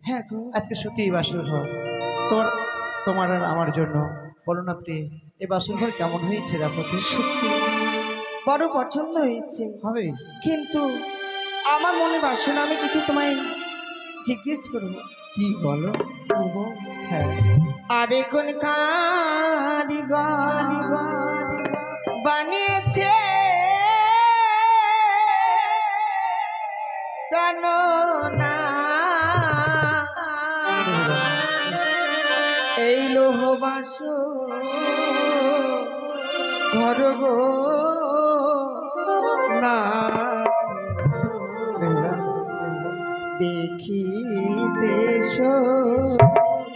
হ্যাঁ গো, আজকে সত্যিই বাসর ঘর তোর তোমার আর আমার জন্য। বলো না প্রিয়, এই বাসর ঘর কেমন হয়েছে দেখো তো। সত্যি বড় পছন্দ হয়েছে, হবে কিন্তু আমার মনে বাসন আমি কিছু তোমায় জিজ্ঞেস করবো। কি বলো? করবো? হ্যাঁ। আরে কোন কারিগর বানিয়েছে প্রাণনা এই লোহ বাসর ঘর গো না দেখিতে সুন্দর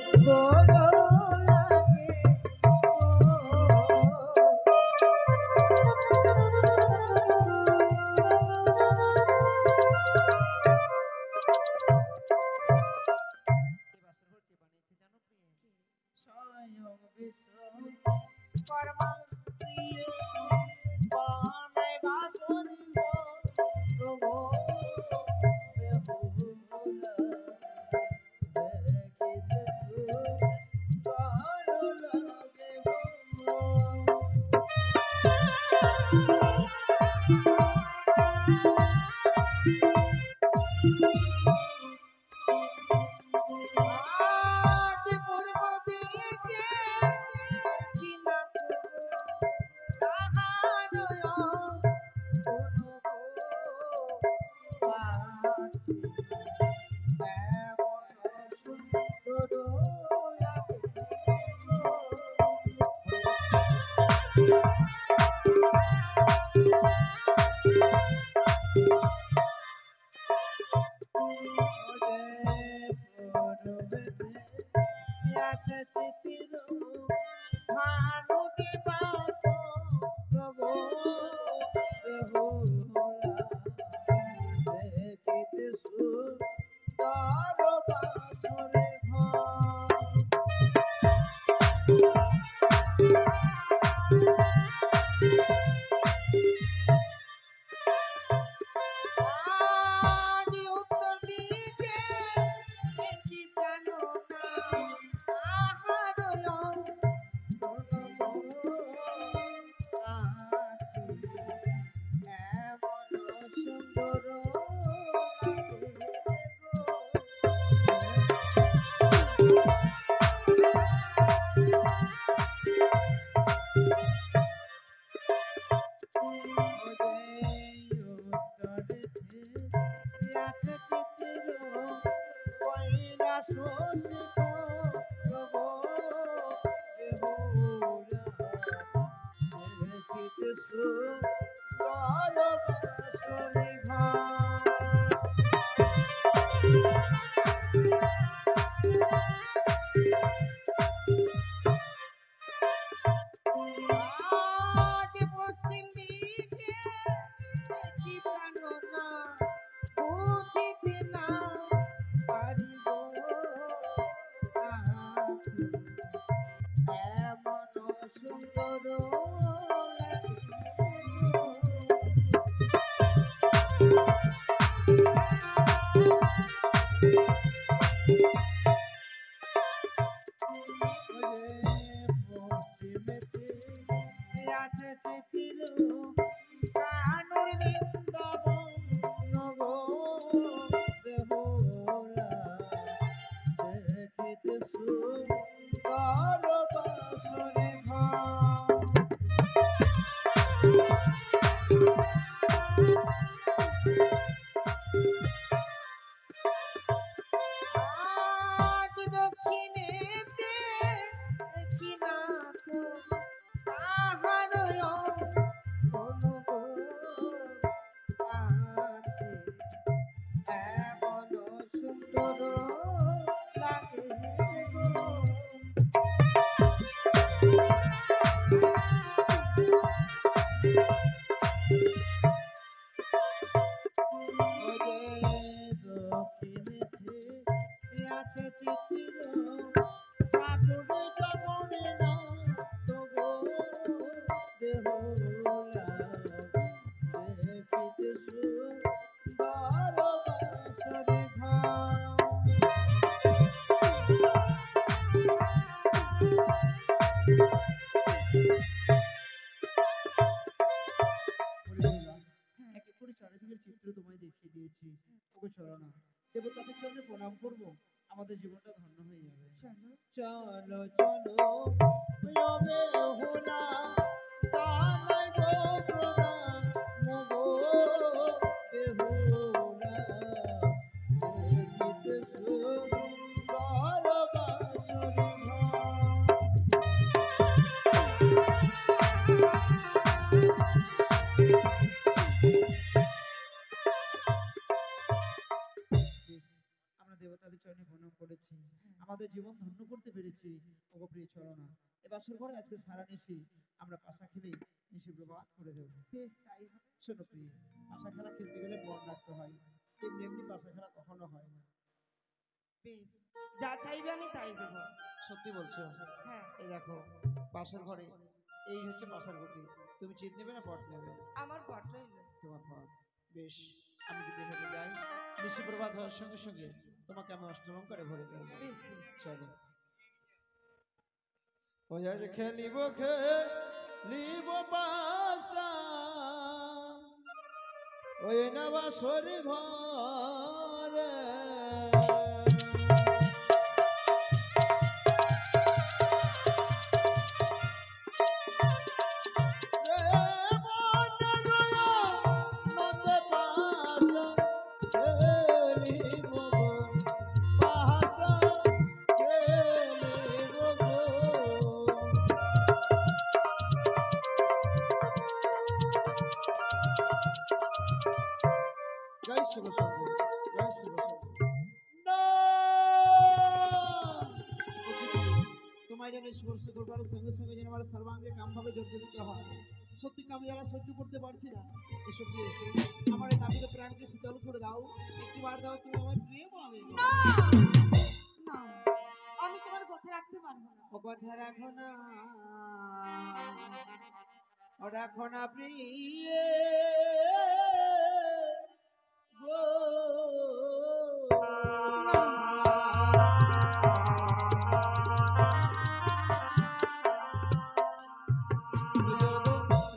লাগে পশ্চিম দিকে কি প্রাণনা বুঝিতে না পারিব এমন সুন্দর প্রণাম করব, আমাদের জীবনটা ধন্য হয়ে যাবে। চলো। চলো চলো রবে হোলা তালাই গো প্রণাম গো বেহুলা দেখিতে সুন্দর বাসর আমরা দেবতাদের চরণে প্রণাম করেছি, আমাদের জীবন ধন্য করতে পেরেছি। ওগো প্রিয় চরণা, এ বাসর ঘরে আজকে সারা নিশি আমরা পাশা খেলে নিশি প্রবাদ করে দেব। বেশ তাই হবে। শোনো প্রিয়, পাশা খেলা খেলতে গেলে মন রাখতে হয়, এমনি এমনি পাশা খেলা কখনো হয় না। বেশ, যা চাইবে আমি তাই দেবো। সত্যি বলছো? হ্যাঁ। এই দেখো বাসর ঘরে এই হচ্ছে পাশার গুটি, তুমি চিট নেবে না পট নেবে? আমার পট রইল। তোমার পট। বেশ, আমি যদি হেঁটে যাই নিশি প্রবাদ হওয়ার সঙ্গে সঙ্গে তোমাকে আমি অষ্টলঙ্কারে ভরে দেবো। বেশ বেশ। চলো। ওই আজ খেলিব পাশা ওই না বাসর ঘরে জয় শিব শম্ভু, জয় শিব শম্ভু। না! তোমায় যেন স্পর্শ করবার সঙ্গে সঙ্গে যেন আমার সর্বাঙ্গে কামভাবে জর্জরিত হয়। সত্যি আমি যারা সহ্য করতে পারছি না, এসব দিয়ে এসে আমার এই দাবিত প্রাণকে শীতল করে দাও। একটিবার দাও তুমি আমার প্রেম আবেগ। না না, আমি তোমার কথা রাখতে পারবো না। ও কথা রাখো না, ও রাখো না প্রিয়ে গো।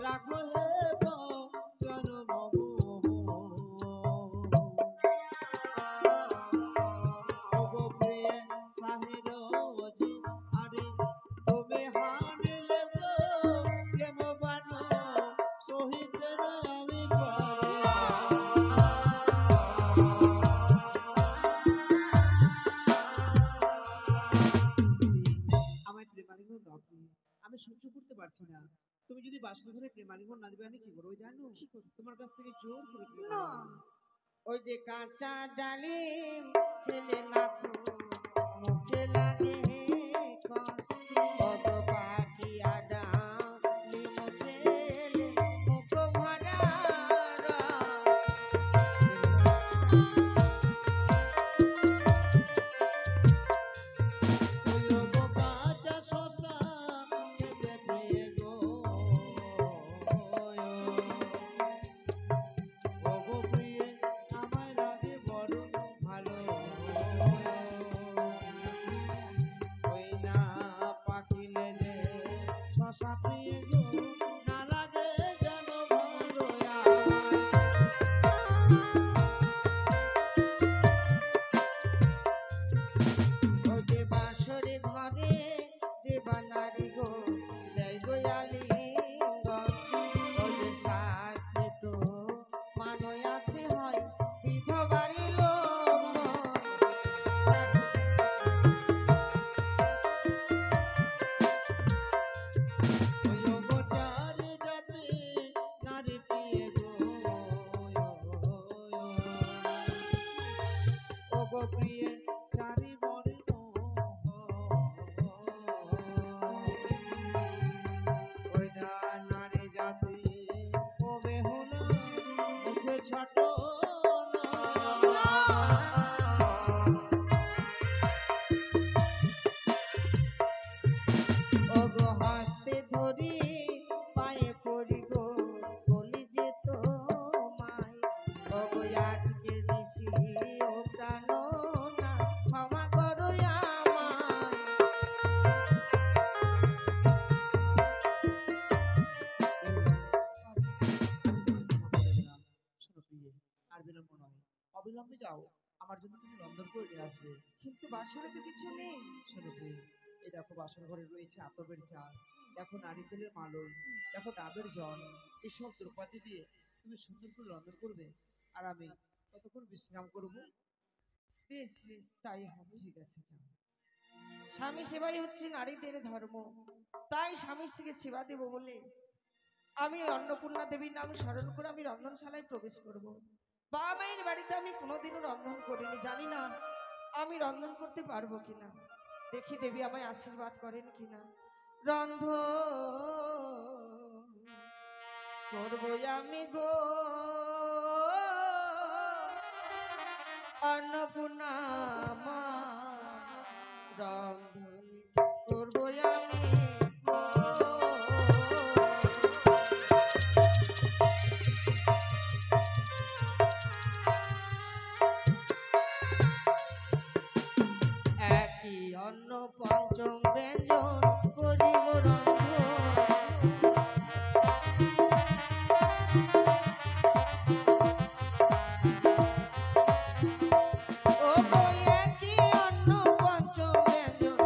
রাখো হে জনম ওগো প্রিয়ে সাহির জি আরে তুমি হানিলে প্রেম বান সহিত আমি পারি। আমায় প্রেমালিঙ্গন দাও প্রিয়ে, আমি সহ্য করতে পারছি না। তুমি যদি বাসর ঘরে প্রেমালিঙ্গন না দিবে আমি কি করবো জানো? কি করবো? তোমার কাছ থেকে জোর করে প্রেম না, আনবো। ওই যে কাঁচা ডালিম খেলে না তো মুখে লাগে কষ। কত পাখি ডালিম খেলে মুখ ভরা রস। ওই গো কাঁচা শশা খেতে প্রিয়ে গো, ওগো প্রিয়ে আমায় লাগে বড় ভালো। ওই না পাখিলে যে শশা প্রিয়ে গো, না লাগে যেন ভালো আমায়। ওই যে বাঁশরে ঘরে যে বানারি গো দেয় গো আলিঙ্গন। ওই যে শাস্ত্রে তো মানয় আছে হয় বিধবারি লক্ষণ। ওই গো চারি জাতি নারী প্রিয়ে গো, ওগো প্রিয়ে চারি বর্ণ। ওই না নারী জাতি ও বেহুলা মুখে ছোট না। ওগো হাতে ধরি পায়ে পড়ি গো বলি যে তোমায়। ওগো আজকে নিশি ও প্রাণ না ক্ষমা করো আমায়। শোনো প্রিয়ে, আর বিলম্ব নয়, অবিলম্বে যাও আমার জন্য তুমি রন্ধন করে নিয়ে আসবে। কিন্তু বাসরে তো কিছু নেই। শোনো প্রিয়, এই দেখো বাসর ঘরে রয়েছে আতপের চাল, দেখো নারিকেলের মালই, দেখো ডাবের জল, এসব দ্রব্যাদি দিয়ে তুমি সুন্দর করে রন্ধন করবে, আর আমি কতক্ষণ বিশ্রাম করব। বেশ বেশ তাই হবে। ঠিক আছে, যাও। স্বামী সেবাই হচ্ছে নারীদের ধর্ম, তাই স্বামীর থেকে সেবা দেব বলে আমি অন্নপূর্ণা দেবীর নাম স্মরণ করে আমি রন্ধনশালায় প্রবেশ করব। বাবা মায়ের বাড়িতে আমি কোনোদিনও রন্ধন করিনি, জানি না আমি রন্ধন করতে পারবো কিনা। দেখি দেবী আমায় আশীর্বাদ করেন কিনা। রন্ধ করবো আমি গো অন্নপূর্ণা মা, রন্ধন করবো আমি গো। একই অন্ন পঞ্চম ব্যঞ্জন করিব রন্ধন। ও গো একই অন্ন পঞ্চম ব্যঞ্জন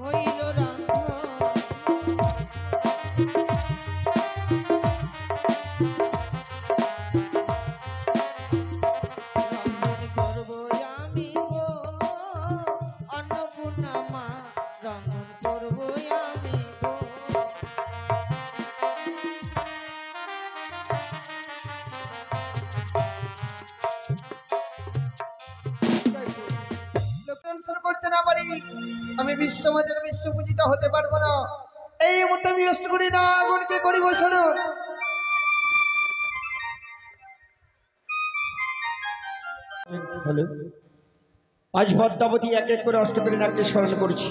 হইল রন্ধন। রন্ধন করবো আমি গো অন্নপূর্ণা মা, রন্ধন করবো আমি গো। লোকানুসরণ করতে না পারি আমি বিশ্বমাতার বিশ্বপূজিত হতে পারবো না। এই মুহূর্তে আমি অষ্ট করি না আগুনকে করিব শোনন। হ্যালো, আজ পদ্মাবতী এক এক করে অষ্টকরী নাগকে স্মরণ করছি।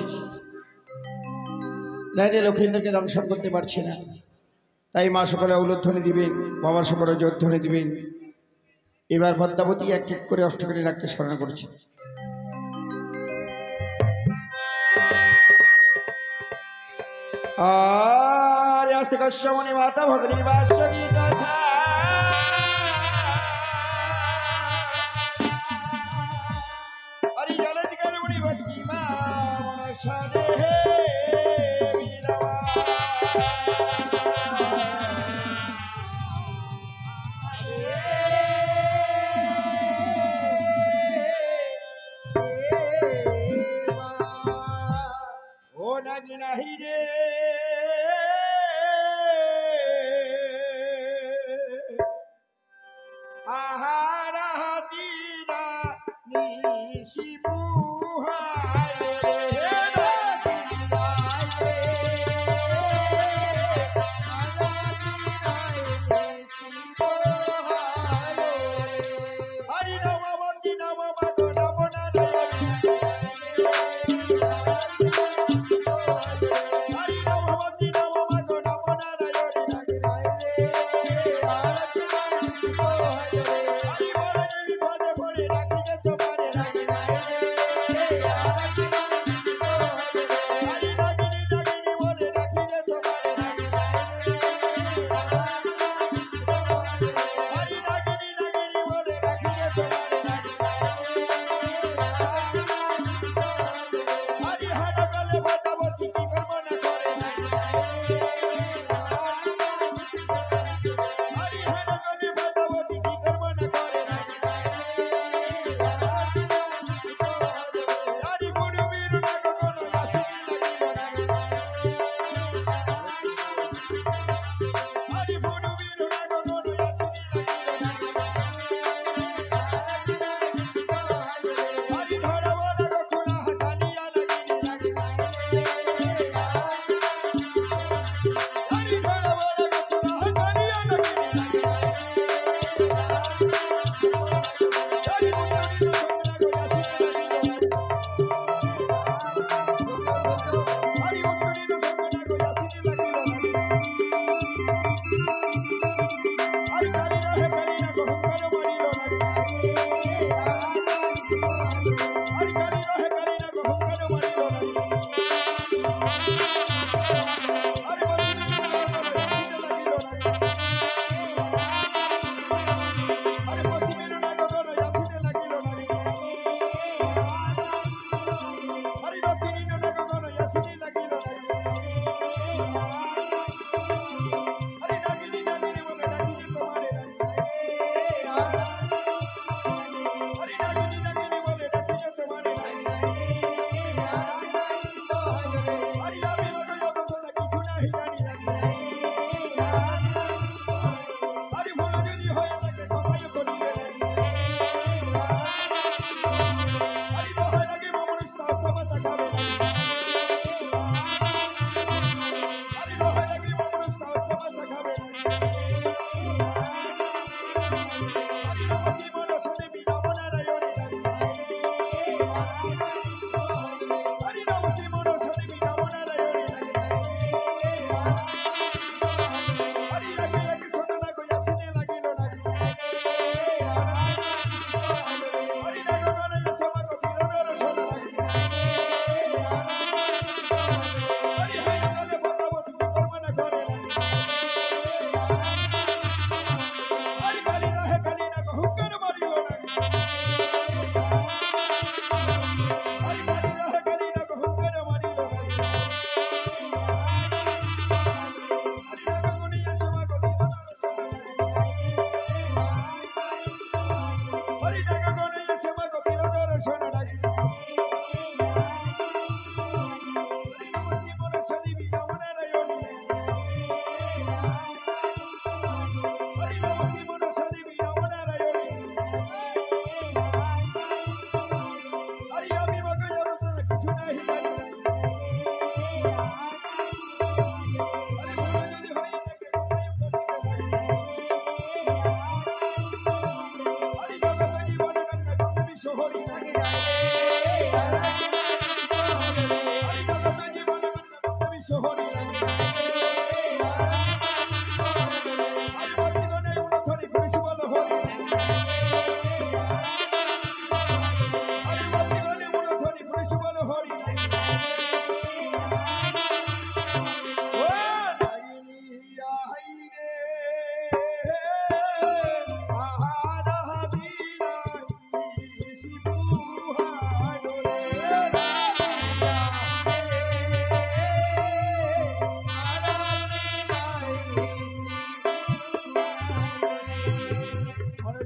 লাইনে লক্ষীন্দ্রকে দংশন করতে পারছি না, তাই মা সকলে উলুধ্বনি দিবেন, বাবা সকলে জোরধ্বনি দিবেন। এবার পদ্মাবতী এক এক করে অষ্টকরী নাগকে স্মরণ করছি। আরে আস্তে কশ্যমণি মাতা ভগনী বাসগী কথা হরি জলধিকার মণি ভক্তি মা মনসাদে বীরবা ও নাগি নাহি রে আহারা হাতিরা নিশিবুহায় রে হরি নম বন্দি নম মাধব নম নারায়ণ হরি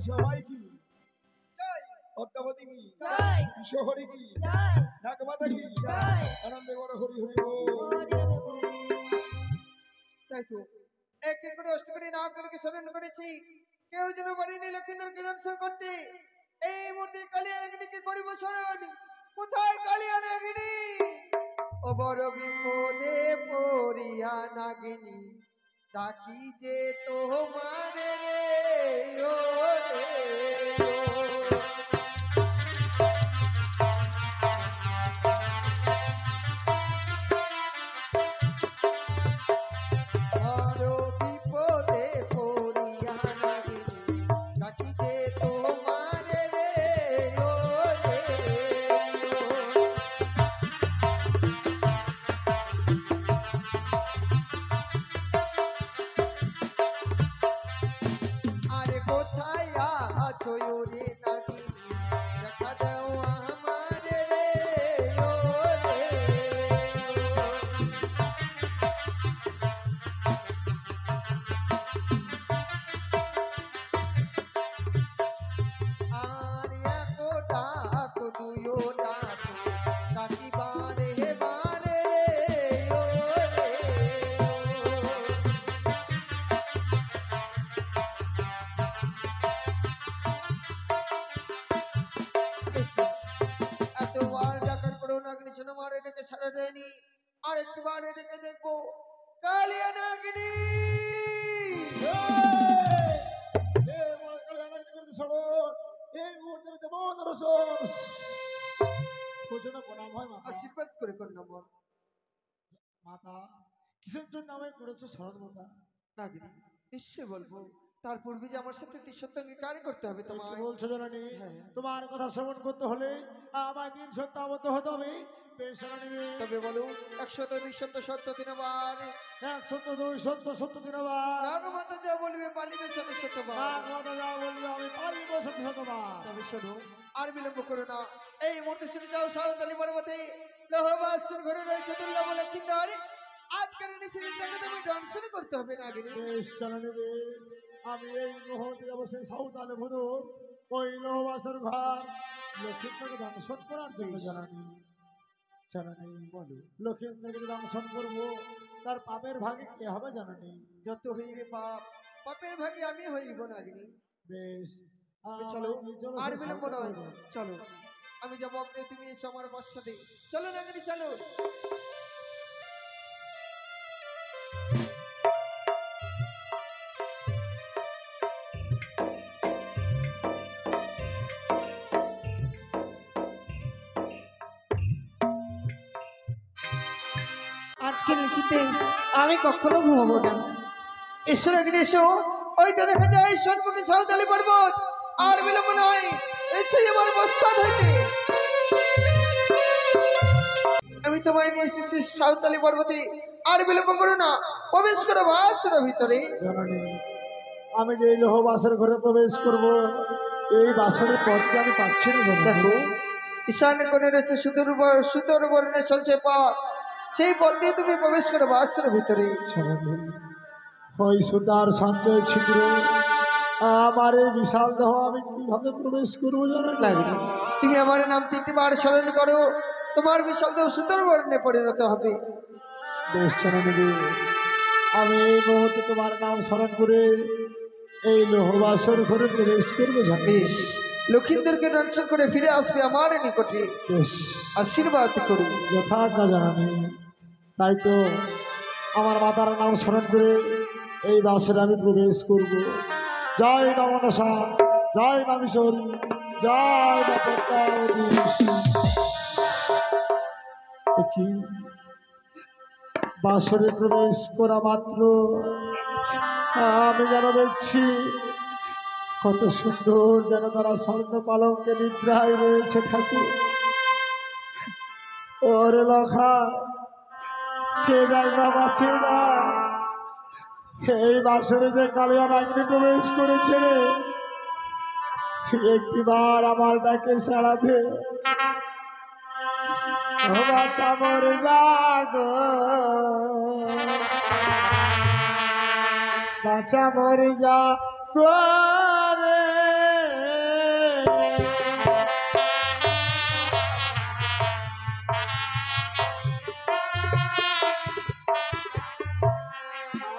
সবাই কি পদ্মাবতী কি কিশোরী কি নাগমাতা কি আনন্দে বড় হরি হরি বল। তাই তো এক এক করে অষ্টকরী নাগগুলোকে স্মরণ করেছি, কেউ যেন পারেনি লক্ষ্মীদেরকে দর্শন করতে। এই মুহূর্তে কালিয়া নাগিনীকে করিব স্মরণ। কোথায় কালিয়া নাগিনী? ও বড় বিপদে পড়িয়া নাগিনী, ডাকি যে তোমার রে ও রে ও। বড় বিপদে পড়িয়া নাগিনী, ডাকি যে তোমার রে ও রে ও। আরে কোথায় আছো রে নাগিনী, দেখা দাও আমার রে ও রে ও। আর একো ডাকো দুইও ডাকো, ডাকি বারে বারে রে ও রে ও। এতবার ডাকার পরেও নাগিনী শোনো মার এটাকে সাড়া দেয়নি। আর একটিবার এটাকে দেখবো। কালিয়া নাগিনী এই মুহূর্তে আমি দেবো দর্শন। প্রচন্ড প্রণাম হয় মাতা। আশীর্বাদ করে কর নম্বর। মাতা কিসের জন্য আমায় করেছো শরৎ মাতা? নাগিনী নিশ্চয় বলবো, তার পূর্বে যে আমার সাথে তিসত্য অঙ্গীকার করতে হবে কি তোমায়। বলছো জননী? হ্যাঁ। তোমার কথা শ্রবণ করতে হলে আমায় 3 সপ্তাহ আবদ্ধ হতে হবে। বেশ জননী, তবে বলো 100 200 70 দিন আবার 100 200 70 দিন আবার নাগমাতা যা বলবে পালিবে শত শতবার। মাতা যা বলবে আমি পারিব 100 তবে শোনো আর বিলম্ব করো না, এই মুহূর্তে শুনে যাও সাঁওতালি পর্বতে লোহবাসের ঘরে রয়েছে দুর্লভ লক্ষিন্দর। আজকের নিষেধ জায়গা তুমি দর্শন করতে হবে নাগিনী। বেশ জননী বেশ। আমি এই মুহূর্তে অবশ্যই সাঁওতালে ভুধু ওই লোহবাসের ঘর লক্ষ্মীকে দর্শন করার জন্য জননী। জননী বলো লক্ষ্মীকে দর্শন করবো, তার পাপের ভাগে কে হবে জননী? যত হইবে পাপ, পাপের ভাগে আমি হইব নাগিনী। বেশ চলো চলো আর সে বিলম্ব সাঁওতালে নয়, ভুধু। চলো আমি যাবো অগ্রে, তুমি এসো আমার পশ্চাতে। চলো নাগিনী চলো। আজকে নিশীতে আমি কখনো ঘুমাবো না। এসো নাগিনী এসো, ওই তো দেখা যায় সন্মুখে সাঁওতালি পর্বত। আর বিলম্ব নয়, এসে আমার পশ্চাৎ হইতে আমি তোমায় নিয়ে এসেছি সাঁওতালি পর্বতে। আর বিলম্ব করো না, প্রবেশ করো বাসর ভিতরে। জননী আমি যে এই লোহবাসের ঘরে প্রবেশ করব, এই বাসনের পথকে আমি পাচ্ছি না জননী। দেখো ঈশানে কোণে রয়েছে সুদূর বর্ণে চলছে পথ, সেই পথ দিয়ে তুমি প্রবেশ করো বাসর ভিতরে। জননী ওই সুতার সঞ্চয় ছিদ্র আমার এই বিশাল দেহ আমি কিভাবে প্রবেশ করবো জননী? লাগবে তুমি আমার নাম 3টি বার স্মরণ করো, তোমার বিশাল দেহ সুদূর বর্ণে পরিণত হবে। বেশ জননী, আমি এই মুহূর্তে তোমার নাম স্মরণ করে এই লোহবাসর ঘরে প্রবেশ করবো জননী। বেশ লক্ষিন্দরকে দর্শন করে ফিরে আসবে আমার নিকটে। বেশ, আশীর্বাদ করি। যথাজ্ঞা জানানি। তাই তো আমার মাতার নাম স্মরণ করে এই বাসরে আমি প্রবেশ করব। জয় মা মনসা, জয় মা মিশরী, জয় মা পদ্মাবতী। কি বাসরে প্রবেশ করা মাত্র আমি যেন দেখছি কত সুন্দর যেন তারা স্বর্ণ পালঙ্কে নিদ্রায় রয়েছে ঠাকুর। ওরে লখা চেয়ে যায় বাবা, চেয়ে যায়। এই বাসরে যে কালিয়া নাগিনী প্রবেশ করেছে রে, তুই একটিবার আমার ডাকে সাড়া দে। ও বাছা মরে যাগো, বাছা মরে যা রে।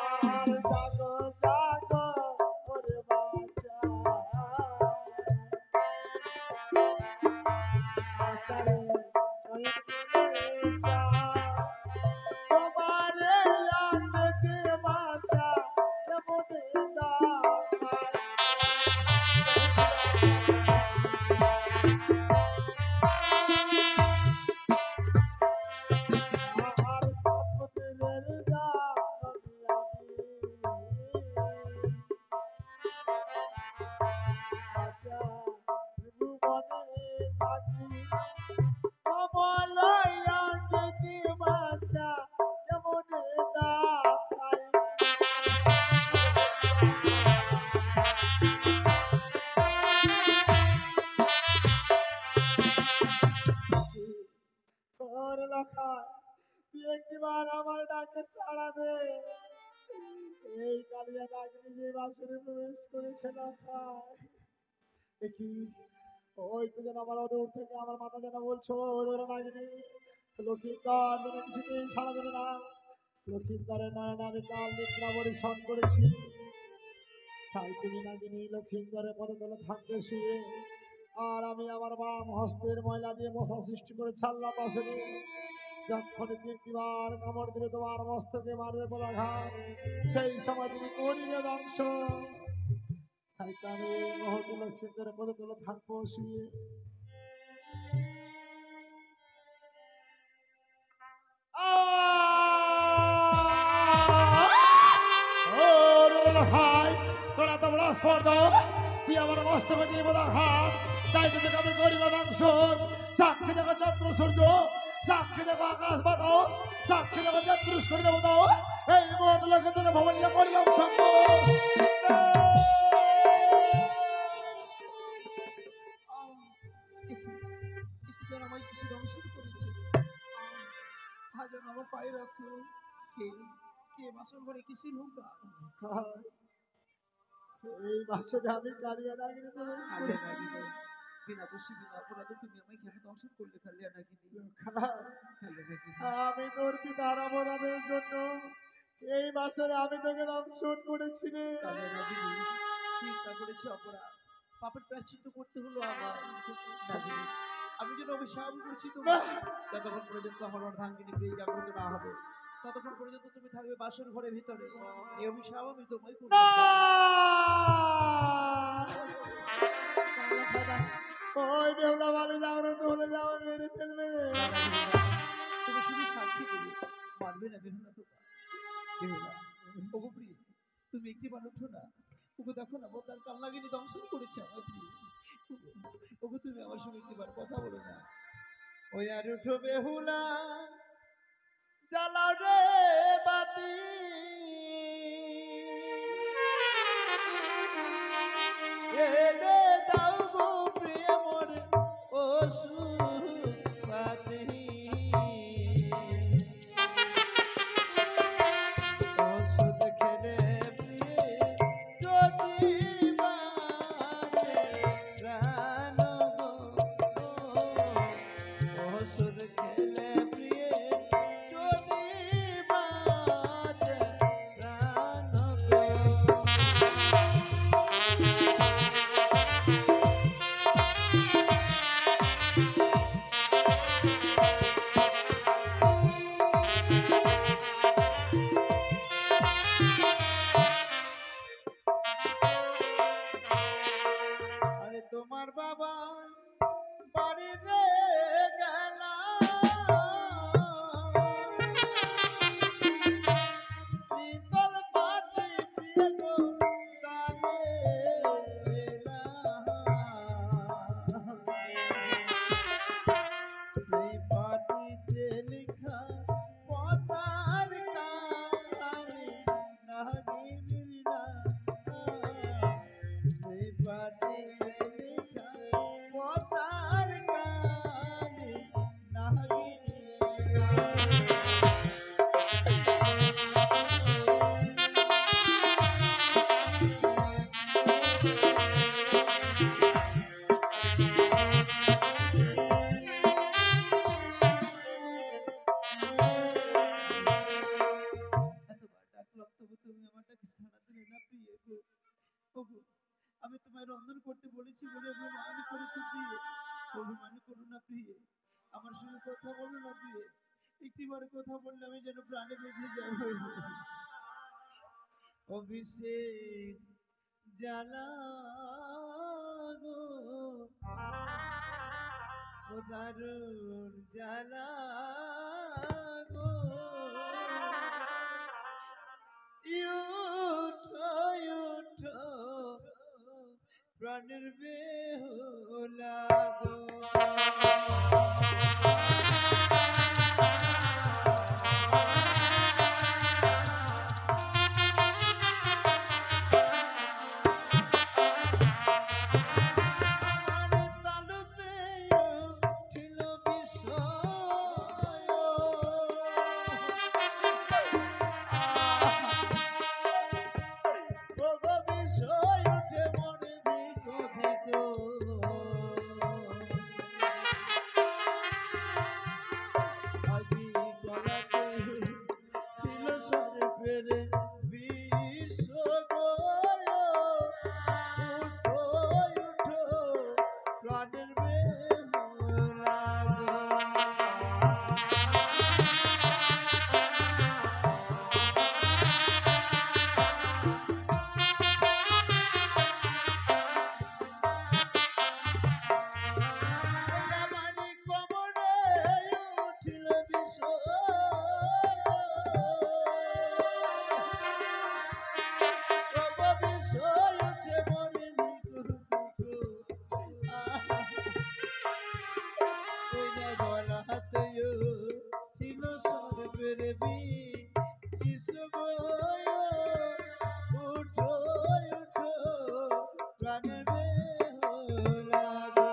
আর জাগো জাগো ওরে বাছা, বাছা রে ওরে বাছা, তোমারে লাগতে বাছা এমনে না। আর সাপতের যা বাছা ভুবনে থাকি, কমলয়া দেখি বাছা এমনে না। তোর লেখা তুই একটিবার আমার ডাকে সাড়া দে। এই কালিয়া ডাকনি যে বাসরে প্রবেশ করেছে লেখা দেখি। ওই তো যেন আমার অদূর থেকে আমার মাথা যেন বলছো ওরে নাগিনী লক্ষিন্দর যেন কিছুতেই সাড়া দেবে না। লক্ষিন্দরের নয়নে আমি কাল নিদ্রা পরিশ্রম করেছি, তাই তুমি নাগিনী লক্ষিন্দরের পদতলে থাকবে শুয়ে, আর আমি আমার বাম হস্তের ময়লা দিয়ে মশা সৃষ্টি করে ছাড়লাম বাসনে। যখনই তিনটিবার কামড় দেবে তোমার মস্তকে মারবে পদাঘাত, সেই সময় তুমি করিবে ধ্বংস। তাই তো আমি এই মুহূর্তে লক্ষিন্দরের পদতলে থাকবো শুয়ে। তোরা তো বড় স্পর্ধা, তুই আমার মস্তকে দিয়ে পদাঘাত, তাই তো তোকে আমি করিব ধ্বংস। সাক্ষী দেখো চন্দ্র সূর্য, সাক্ষী দেখো আকাশ বাতাস, সাক্ষী দেখো চতুষ্কোটি দেবতা, এই মুহূর্তে লক্ষিন্দর ভবনীয় করিলাম সংঘর্ষ। আমায় কিছু দংশন করেছে। আজ আমার পায়ে রাখো। কে কে বাসন ঘরে কিসের হুঙ্কার? এই বাসনে আমি কালিয়া নাগিনী প্রবেশ করেছি। বিনা দোষী বিনা অপরাধে তুমি আমায় কেন দংশন করলে কালিয়া নাগিনী? আমি তোর পিতার অপরাধের জন্য এই বাসনে আমি তোকে দংশন করেছি রে। কালিয়া নাগিনী চিন্তা করেছি অপরাধ, পাপের প্রায়শ্চিত্ত করতে হলো আমার। নাগিনী আমি যেন অভিশাপ করেছি তোমার, যতক্ষণ পর্যন্ত আমার অর্ধাঙ্গিনী প্রিয় জাগ্রত না হবে ততক্ষণ পর্যন্ত তুমি থাকবে বাসর ঘরের ভিতরে। এই অভিশাপ আমি তোমায় করব। ওই বেহুলা বালি জাগ্রত হলে যাও মেরে ফেলবে রে। তুমি শুধু সাক্ষী দেবে, মানবে না বেহুলা তোমার। বেহুলা ওগো প্রিয়, তুমি একটি বার উঠো না। ওগো দেখো না তার কাল লাগিনি দংশন করেছে আমার প্রিয়। ওগো তুমি আমার সঙ্গে একটিবার কথা বলো না। ওই আর উঠো বেহুলা, জ্বালাও রে বাতি, এনে দাও গো প্রিয় মোর ওষুধ পাতি। ওষুধ খেলে প্রিয়ে যদি বাঁচে প্রাণ গো, ওষুধ খেলে প্রিয়ে যদি বাঁচে এতবার ডাকলাম তবু তুমি আমার ডাকে সাড়া দিলে না প্রিয়ে গো। ওগো, আমি তোমায় রন্ধন করতে বলেছি বলে অভিমান করেছো প্রিয়ে। অভিমান করো না প্রিয়ে, আমার সঙ্গে কথা বলো না প্রিয়ে। একটিবার কথা বললে আমি যেন প্রাণে বেঁচে যাব। অভিষেক জ্বালা গো, ও দারুণ জ্বালা গো, উঠো উঠো প্রাণের বেহুলা গো। আমার তালুতে ছিল বিষয়, ওগো বিষয় উঠে মনে দিকো দিকো। আজি গলাতে ছিল সর্পের বিষ গো, উঠো উঠো প্রাণের বেহুলা গো। আমারি কোমরে উঠিল বিষয়, ওগো বিষয় উঠে মরে দিকো দিকো। ওই না গলাতেও ছিল সর্পের বিষ গো, উঠো উঠো প্রাণের বেহুলা গো।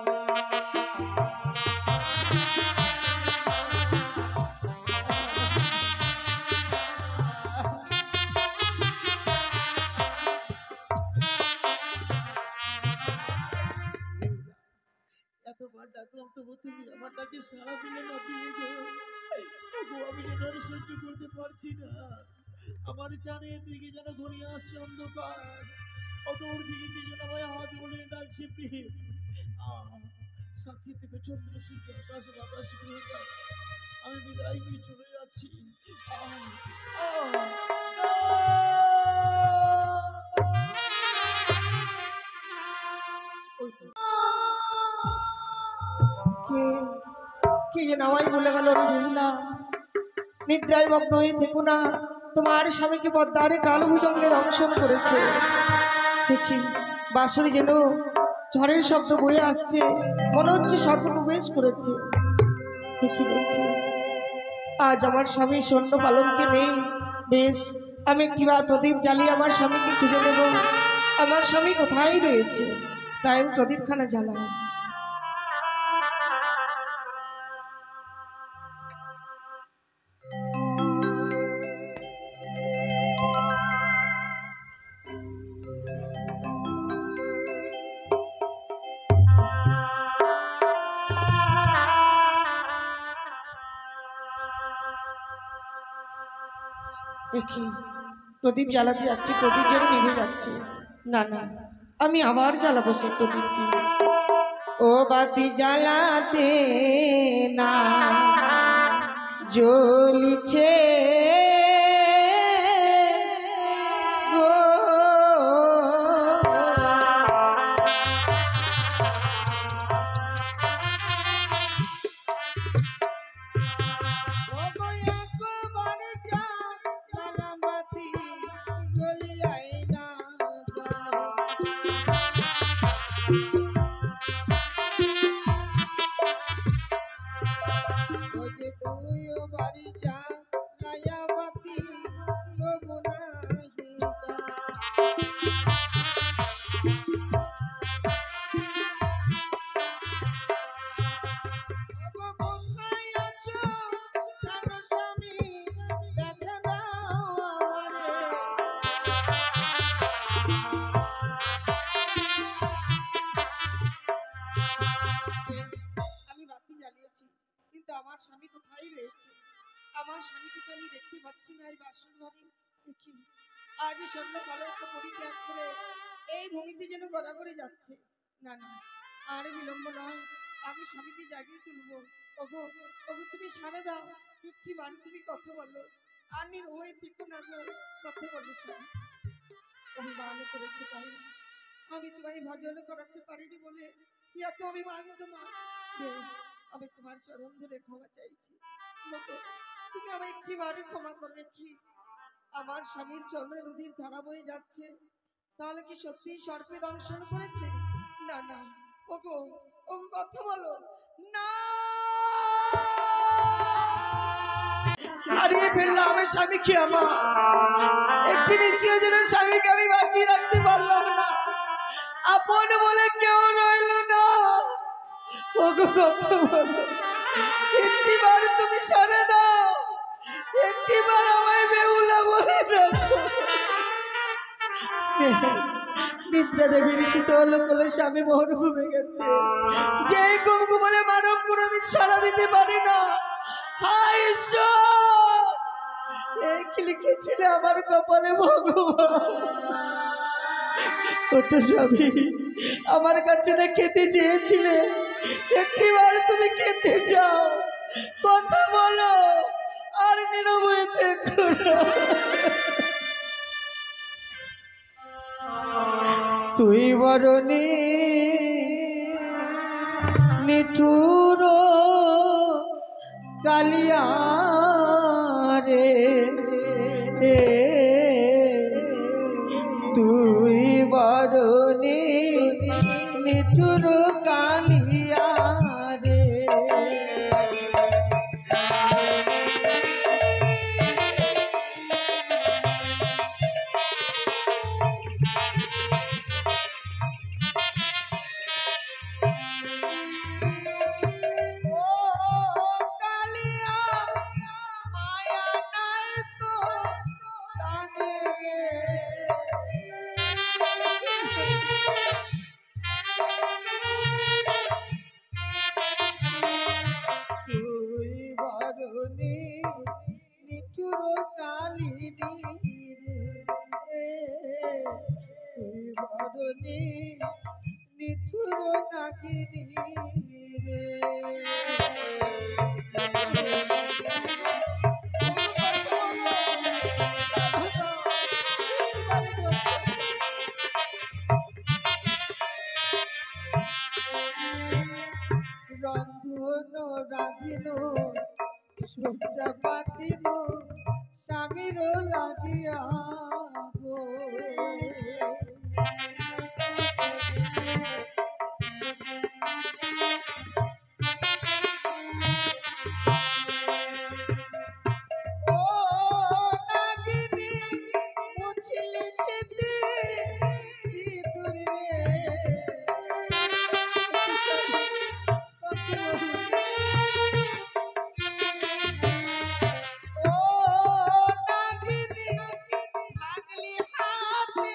এতবার ডাকলাম তবু তুমি আমার ডাকে সাড়া দিলে না প্রিয়ে গো। ওগো, আমি যেন আর সহ্য করতে পারছি না। আমার চারিয়ে দিকে যেন ঘনিয়ে আসছে অন্ধকার, অদূর দিকে কি যেন আমায় হাত বলিয়ে ডাকছে প্রিয়ে। সাক্ষী থেকে চন্দ্র সূর্য আকাশ বাতাস গ্রহ তারা, আমি বিদায় নিয়ে চলে যাচ্ছি। ওই তো কে কে যেন আমায় বলে গেল রে বেহুলা, নিদ্রায় মগ্ন হয়ে থেকো না, তোমার স্বামীকে পদ্মারে কালো ভুজঙ্গে দংশন করেছে। দেখি বাঁশরি যেন ঝড়ের শব্দ বয়ে আসছে, মনে হচ্ছে সর্প প্রবেশ করেছে। দেখি বলছি আজ আমার স্বামী সৈন্য পালনকে নেই। বেশ, আমি একটিবার প্রদীপ জ্বালিয়ে আমার স্বামীকে খুঁজে নেব। আমার স্বামী কোথায় রয়েছে, তাই আমি প্রদীপখানা জ্বালাই। দেখি প্রদীপ জ্বালাতে যাচ্ছি, প্রদীপ যেন নিভে যাচ্ছে। না না, আমি আবার জ্বালাবো সেই প্রদীপকে। ও বাতি জ্বালাতে না জ্বলিছে গো, আমার স্বামীকে তো আমি দেখতে পাচ্ছি না এই বাসন ঘরে। দেখি আজ স্বর্ণ পালঙ্ক পরিত্যাগ করে এই ভূমিতে যেন গড়াগড়ি যাচ্ছে। না না, আর বিলম্ব নয়, আমি স্বামীকে জাগিয়ে তুলবো। ওগো ওগো, তুমি সাড়া দাও, একটি বার তুমি কথা বলো। আর নির্ভয় থেকে না গো, কথা বলো স্বামী। অভিমান করেছে তাই না, আমি তোমায় ভজন করাতে পারিনি বলে এত অভিমান তোমার। বেশ, আমি তোমার চরণ ধরে ক্ষমা চাইছি। ওগো, তুমি আমায় একটি বারে ক্ষমা করবে কি? আমার স্বামীর চরণে নদীর ধারা বয়ে যাচ্ছে, তাহলে কি সত্যিই সর্পে দংশন করেছে? না না, ওগো ওগো, কথা বলো না। হারিয়ে ফেললাম আমার স্বামীকে, আমার একটি নিশ্চয় যেন স্বামীকে আমি বাঁচিয়ে রাখতে পারলাম না, আপন বলে কেউ রইল না। ওগো, কথা বলো, একটি বার তুমি সরে দাও, একটি বার আমায় বেহুলা বলে রাখো। নিদ্রা দেবীর শীতল কোলে স্বামী মোহন ঘুমে গেছে, যে ঘুম ঘুমলে মানব কোনোদিন সাড়া দিতে পারে না। হায় ঈশ্বর, এই কি লিখেছিলে আমার কপালে ভগবান? ওটা স্বামী, আমার কাছে না খেতে চেয়েছিলে, একটি বার তুমি খেতে যাও, কথা বলো, আর নীরবে থেকো না। তুই বরণী নিঠুর কালিয়া রে, তুই বরণী নিঠুর কালিয়া রে। নিঠুর কালিনী রে, তুই বরণী নিঠুর নাগিনী রে। রন্ধন রাধিল সজ্জা পাতিল স্বামীর লাগিয়া গো। ও নাগিনী মুছলি সিঁদুর সিঁদুর রে, ও নাগিনী ভাগলি হাতে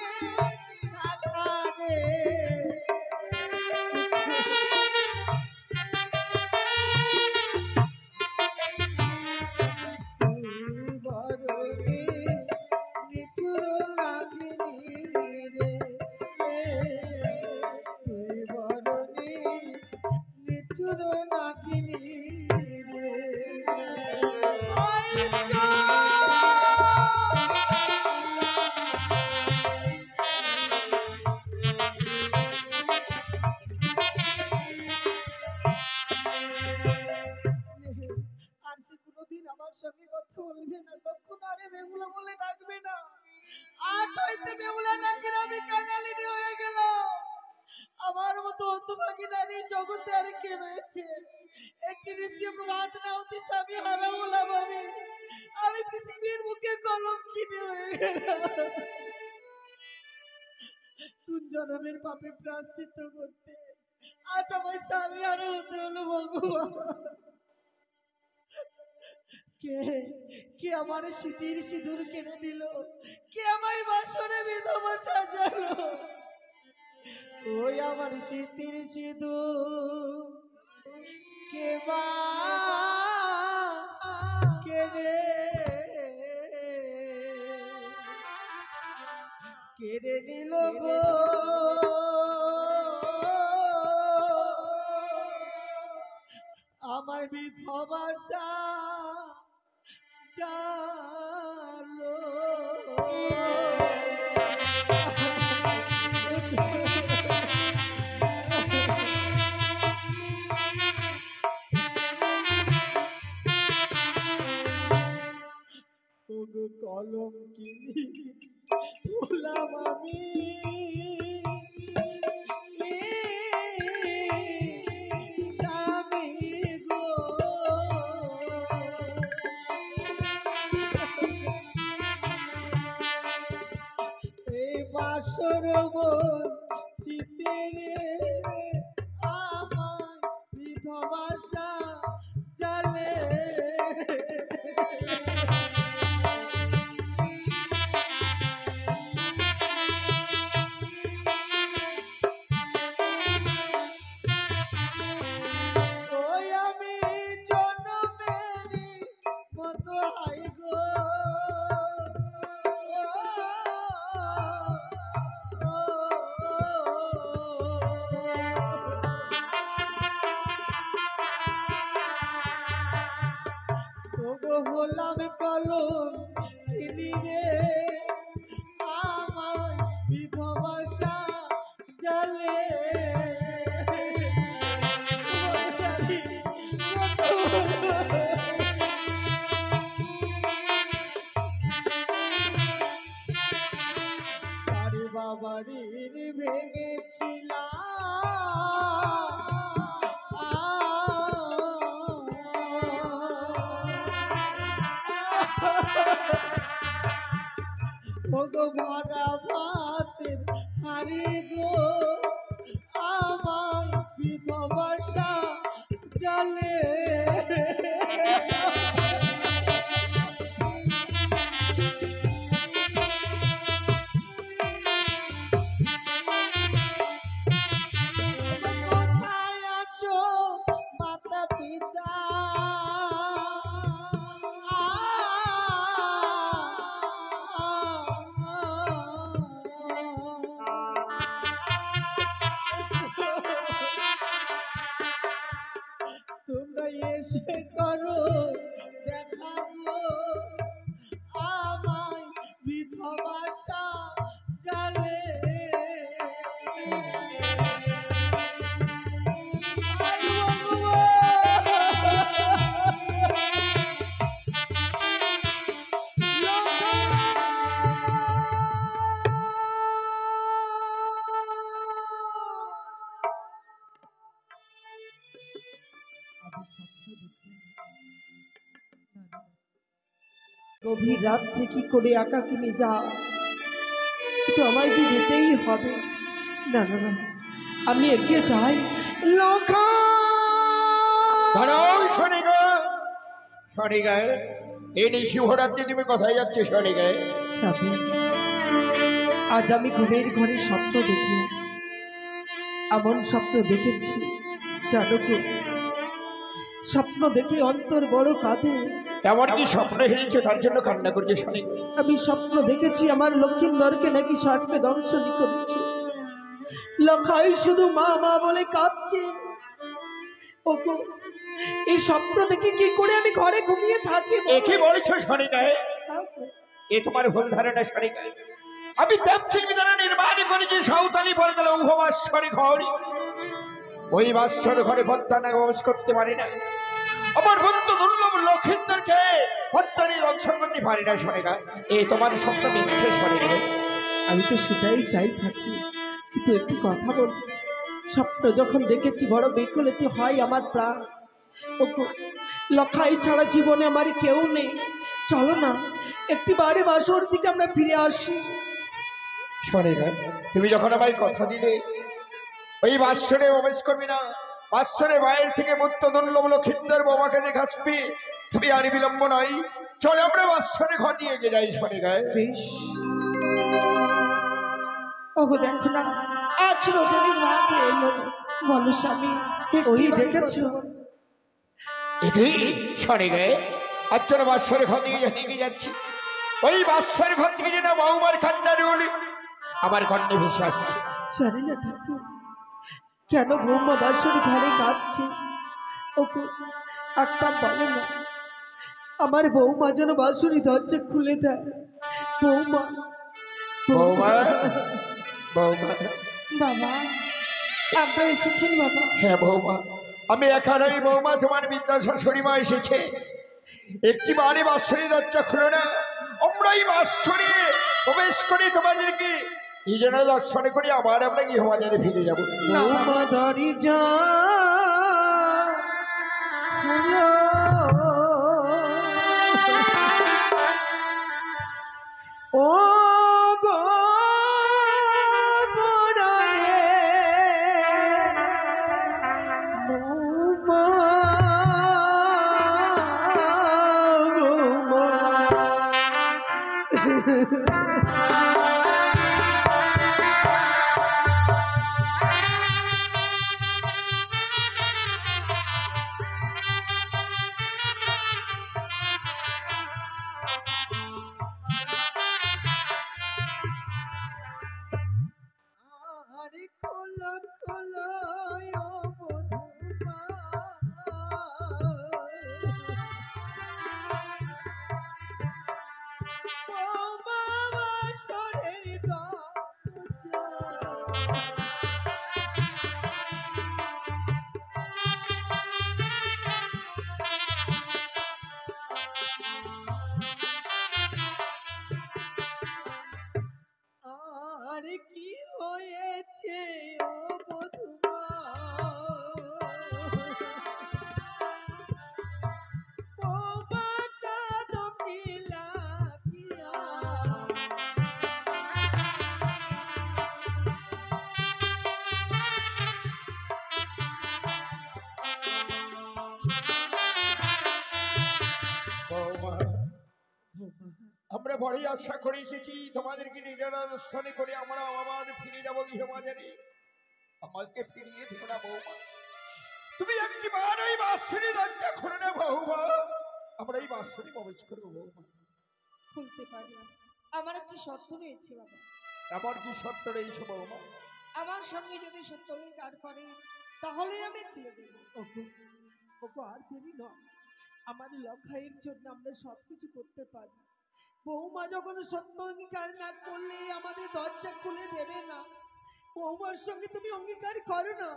শাখা রে, তুই বরণী নিঠুর লাগিনী রে, তুই বরণী নিঠুর নাগিনী রে। আর সে কোনোদিন আমার সঙ্গে কথা বলবে না, কখনো আরে বেগুলা বলে ডাকবে না। আজ হইতে বেগুলা নাকি আমি কাঙালিনী হয়ে গেল। আমার মতো হতভাগী নারী জগতে আর কে রয়েছে? একটি ঋষি প্রভাত না হতে স্বামী হারা হলাম আমি, আমি পৃথিবীর মুখে কলঙ্কিনী হয়ে গেলাম। কোন জনমের পাপে প্রায়শ্চিত্ত করতে আজ আমার স্বামী হারা হতে হলো ভগবান। কে কে আমার স্মৃতির সিঁদুর কেড়ে নিল? কে আমায় বাসরে বিধবা সাজালো? ওই আমার স্মৃতির সিঁদুর কে বা কে প্রাণে কেড়ে নিল গো আমায় বিধবাসা জালো ওগো কলঙ্কিনী হলাম আমি স্বামী গো এই বাসর চিতে রে আমার বিধবাসা চলে ওই আমি জন্মেরই মতো হাই গো ওগো হলাম কলম কিনি রে আমার বিধবাসা জলে আরে বাবারি ভেঙেছিলাম ওগো ভরা ভাতের হারি গো আমার বিধবাসা জলে কোথায় আছো মাতা পিতা তোমরা এসে করো দেখা গো আমায় বিধবাসা জালে গভীর রাত্রে কি করে একাকিনী যা, কিন্তু আমায় যে যেতেই হবে। না না না, আমি এগিয়ে যাই। লক্ষা দাঁড়াও শনিগা, শনিগা এই শিবরাত্রি তুমি কোথায় যাচ্ছে শনিগা? স্বামী, আজ আমি ঘুমের ঘরে স্বপ্ন দেখি, এমন স্বপ্ন দেখেছি জানো গো, স্বপ্ন দেখে অন্তর বড় কাঁদে। এমন কি স্বপ্ন হেরেছে তার জন্য কান্না করছে শনিগা? আমি স্বপ্ন দেখেছি আমার লক্ষ্মীন্দরকে নাকি সার্পে দংশনী করেছে। লখাই শুধু মা মা বলে কাঁদছে। ওগো, এই স্বপ্ন দেখে কি করে আমি ঘরে ঘুমিয়ে থাকি? কি বলছো শনিগা? এ তোমার ভুল ধারণা শনিগা। আমি দেবশিল্পী দ্বারা নির্মাণ করেছি সাঁওতালি পরকালে উভবাস্বরী ঘর। ওই বাস্বর ঘরে পদ্মা না প্রবেশ করতে পারি না। আমার বন্ধু দুর্লভ লক্ষিন্দরকে পদ্মা নিয়ে দংশন করতে পারি না শনিগা। এই তোমার স্বপ্ন মিথ্যে শনিগা। আমি তো সেটাই চাই থাকি, কিন্তু একটি কথা বল, স্বপ্ন যখন দেখেছি বড় বেকুলেতে হয় আমার প্রাণ। ওগো, লখাই ছাড়া জীবনে আমার কেউ নেই। চলো না একটি বারে বাসর দিকে আমরা ফিরে আসি। শনিগা, তুমি যখন আমায় কথা দিলে ওই বাসরে প্রবেশ করবি না, বাসরে বাইরে থেকে মুক্ত দুর্লভ লক্ষিন্দর বাবাকে দেখে আসবি, তুমি আর বিলম্ব নয়, চলে আমরা বাসরে ঘর দিয়ে এগিয়ে যাই শনিগা। বেশ। ওগো দেখো না, আজ রজনীর রাত এলো, বলো স্বামী ওই দেখেছো? এটি শনিগা, আচ্ছা বাসর ঘর দিকে যেতে গিয়ে যাচ্ছি, ওই বাসর ঘর থেকে যেন বৌমার কান্নার উলি আমার কন্যে ভেসে আসছে। জানি না ঠাকুর কেন বৌমা বাসুরি ঘরে কাঁদছে। ওকে একবার বলে না আমার বৌমা যেন বাসুরি দরজা খুলে দেয়। বৌমা বৌমা, বৌমা, বাবা আপনারা এসেছেন বাবা? হ্যাঁ বৌমা, আমি একা নই বৌমা, তোমার বিদ্যা শাশুড়ি মা এসেছে। একটি বাড়ি বাসরি দরজা খুলো না, আমরা এই বাসরে প্রবেশ করি তোমাদেরকে নিজেরা দর্শন করি, আবার আমরা গৃহবাজারে ফিরে যাবো। বৌমা দাঁড়ি যা ও গো বরানে বৌমা আরে খোলো খোলো ও বধূমা বৌমা বাসরের দরজা আর কি হয়েছে ও বধূমা বৌমা কাঁদো কি লাগিয়া বৌমা, আমরা বড়ই আশা করে এসেছি তোমাদেরকে নিজেরা দর্শন করে আমরা আবার ফিরে যাবো গৃহবাজারে। আমাকে ফিরিয়ে দিও না বৌমা, তুমি একটিবার ওই বাসরি দরজা খুলে না বৌমা, আমরা এই বাসরি প্রবেশ করবো বৌমা। খুলতে পারি না, আমার একটি শর্ত রয়েছে বাবা। এমন কি সত্য রয়েছে বৌমা? আমার সঙ্গে যদি সত্য অঙ্গীকার করে তাহলে আমি খুলে দেব। ওগো ওগো আর দেরি নয়, আমার লখাইয়ের জন্য আমরা সবকিছু করতে পারি। বৌমা যখন সত্য অঙ্গীকার না করলে আমাদের দরজা খুলে দেবে না। বৌমার সঙ্গে তুমি অঙ্গীকার করো না।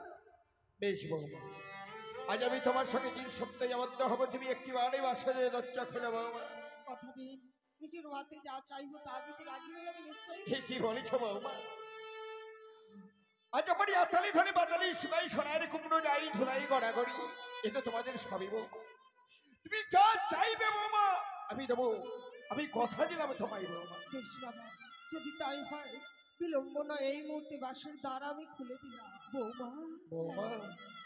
বেশ বৌমা, আজ আমি তোমার সঙ্গে দিন সপ্তাহে আবদ্ধ হবো, তুমি একটিবার এই বাসরি দরজা খুলে বৌমা। কথা দিন নিজের হাতে যা চাইবো তা দিতে রাজি হলে আমি নিশ্চয়ই কি বলেছ বৌমা? আজ আমার আতালি ধরে বাতালি শুনাই সোনার কুমড়ো যাই ধুলাই গড়াগড়ি, এ তো তোমাদের সবই বৌমা। তুমি যা চাইবে বৌমা আমি দেবো, আমি কথা দিলাম তোমায় বৌমা। বেশ বাবা, যদি তাই হয় বিলম্ব নয়, এই মুহূর্তে বাসের দ্বার আমি খুলে দিলাম। বৌমা বৌমা,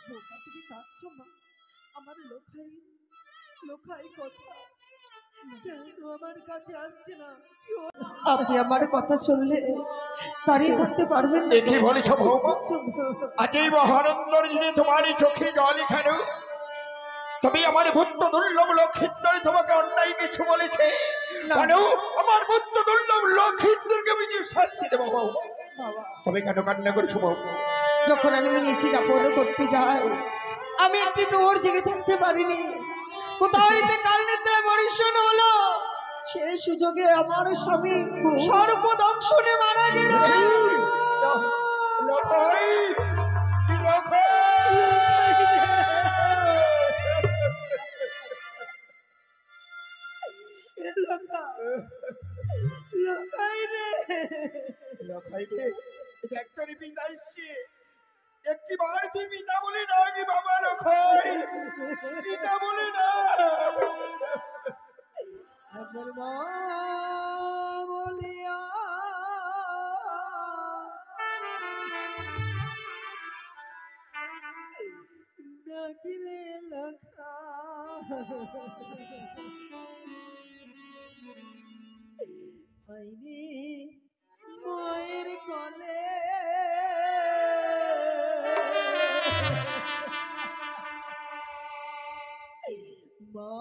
বৌমা তুমি কাঁদছো মা? আমার লোখাই লোখাই কথা কেন আমার কাছে আসছে না? কি আপনি আমার কথা শুনলে দাঁড়িয়ে থাকতে পারবেন না। এ কি বলেছ বৌমা? আজ এই মহানন্দর দিনে তোমারই চোখে জল কেন? তুমি আমার ভূত দুর্লভ লক্ষিন্দর তোমাকে অন্যায় কিছু বলেছে কেন? আমার ভূত দুর্লভ লক্ষিন্দরকে আমি যে শাস্তি দেবো বৌমা। বাবা, তবে কেন কান্না করছো বৌমা? যখন আমি নিশি যাপন করতে যাই আমি একটি প্রহর জেগে থাকতে পারিনি। কোথাও হইতে কাল নিদ্রায় বরিশন হলো, সেই সুযোগে আমার স্বামী সর্বদংশনে মারা গেছে। লখাই, লখাই! লোখাই রে লখাই রে, দেখ তোর পিতা এসছে, একটিবার তুই পিতা বলে না কি বাবা? লখাই, পিতা বলে না। আমার মা বলিয়া ডাকিলে লখা পাইনি মায়ের কলে মা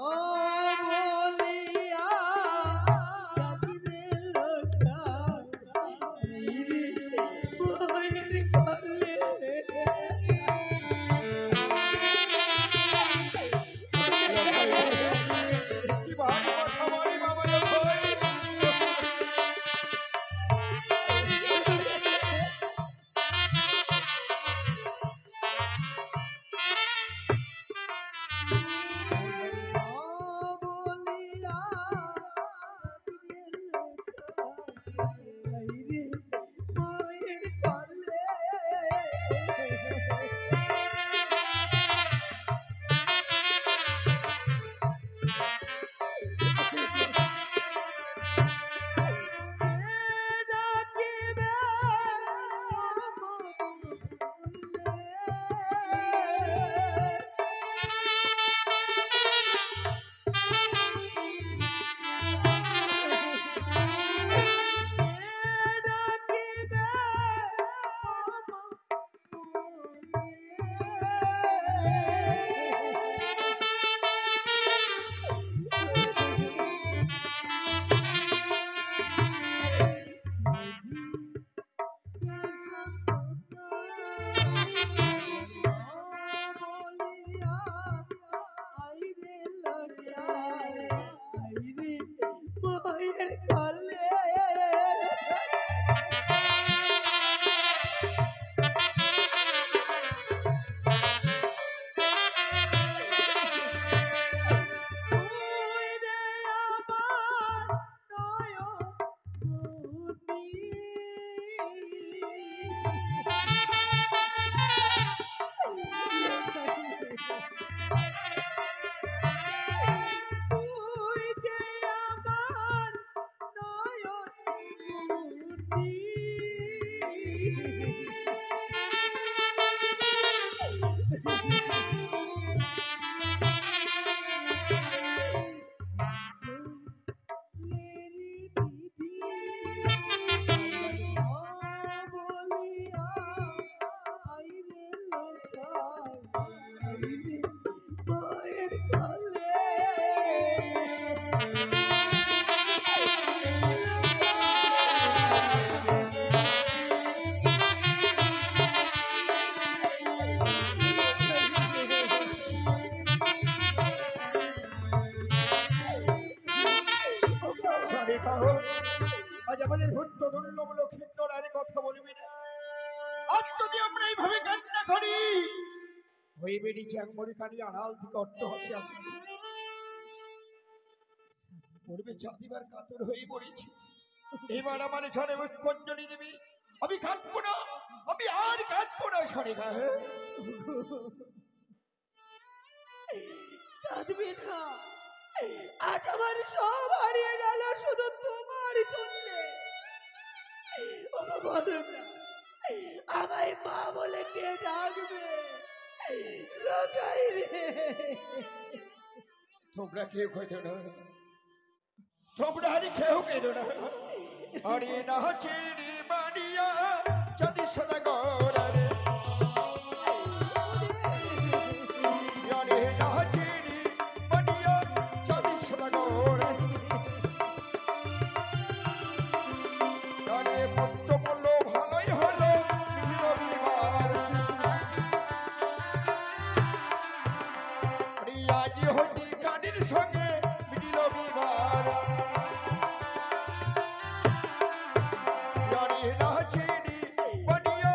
সারিকা, আজ আমাদের ভূত দুর্লভ লক্ষিন্দর আর কথা বলবি না। আজ যদি আমরা এইভাবে কান্না করি, ওই বেড়ি চ্যাংমরি কানি আড়াল থেকে অট্ট হাসি আসে পড়বে চাঁদিবার কাতর হয়ে পড়েছি। এবার আমার ঝড়ে পুষ্পাঞ্জলি দেবী, আমি কাঁদবো না, আমি আর কাঁদবো না। সারিকা, কাঁদবি না, আজ আমার সব হারিয়ে গেল শুধু তোমার জন্য। ওগো বলো না, আমায় মা বলে কে ডাকবে? লোকাইলে তোমরা কেউ খেতে না, তোমরা আরে কেউ কেঁদো না। আরে না চিনি মানিয়া চাঁদি সদা গড়ারে, আরে না চিনি মানিয়া চাঁদি সদা গড়ে, আরে পুত্র বলল ভালোই হলো মিটিল বিবার। আরে আজি হইতে কানির সঙ্গে মিটিল বিবার। আরে না চিনি মানিয়া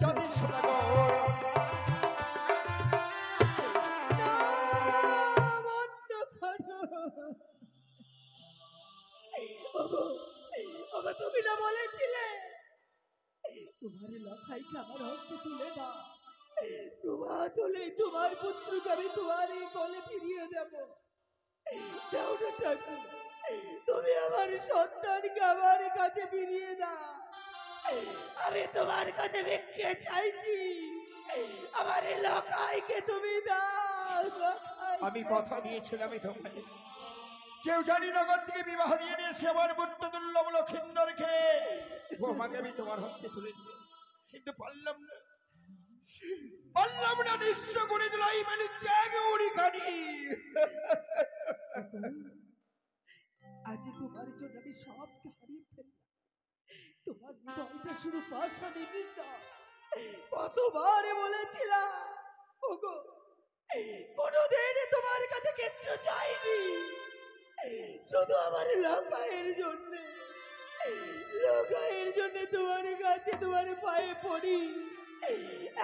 চাঁদি সদা গড়ে, না, বন্ধ করো। ওগো, ওগো তুমি না বলেছিলে তোমার লখাইকে আমার হস্তে তুলে দাও, প্রভাত হলে তোমার পুত্রকে আমি তোমার এই কোলে ফিরিয়ে দেব। দাও না ঠাকুর, তুমি আমার সন্তানকে আমার কাছে ফিরিয়ে দাও। আমি তোমার কাছে ভিক্ষে চাইছি, আমার এই লখাইকে তুমি দাও। লখাইকে আমি কথা দিয়েছিলাম তোমাকে, কেউ জানি নগর থেকে বিবাহ দিয়ে নিয়েছে আমার বুদ্ধ দুর্লভ লক্ষিন্দরকে। বৌমাকে আমি তোমার হস্তে তুলে দিল, কিন্তু পারলাম না, পারলাম না। নিঃস্ব করে দিলাই মানে জাগে উড়ি কানি। আজ তোমার জন্য আমি সবকে হারিয়ে ফেললাম। তোমার হৃদয়টা শুধু পাষাণে না। কতবার বলেছিলাম ওগো, কোনোদিন তোমার কাছে কিচ্ছু চাইনি, শুধু আমার লকায়ের জন্য, লকায়ের জন্য তোমার কাছে তোমার পায়ে পড়ি।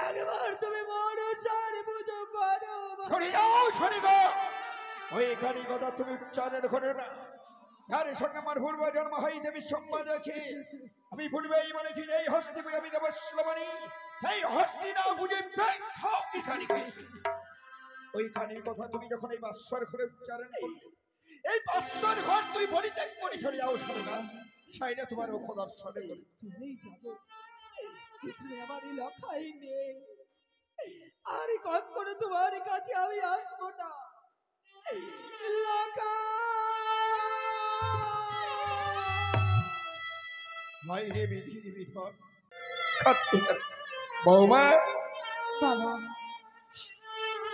একবার তুমি মনসার পুজো করো। সরে যাও, সরে গো। ওই কানি কথা তুমি উচ্চারণ করো না। যার সঙ্গে আমার পূর্ব জন্ম হয় দেবীর সম্বাদ আছে। আমি পূর্বেই বলেছি যে এই হস্তি পুজো আমি দেবো শ্রবণী, সেই হস্তি না বুঝে ব্যাং খাও কি কানিকে। ওই কানির কথা তুমি যখন এই বাস্বর ঘরে উচ্চারণ করলে, এই বাস্বর ঘর তুমি পরিত্যাগ করে চলে যাও। সরে না, সাইডে তোমার মুখ দর্শনে করে চলেই যাব যেখানে আমার এই লখাই নেই। আর কখনো তোমার কাছে আমি আসবো না। মাইরে বিধির বিধর কাঁদতে কাঁদতে, বৌমা বাবা,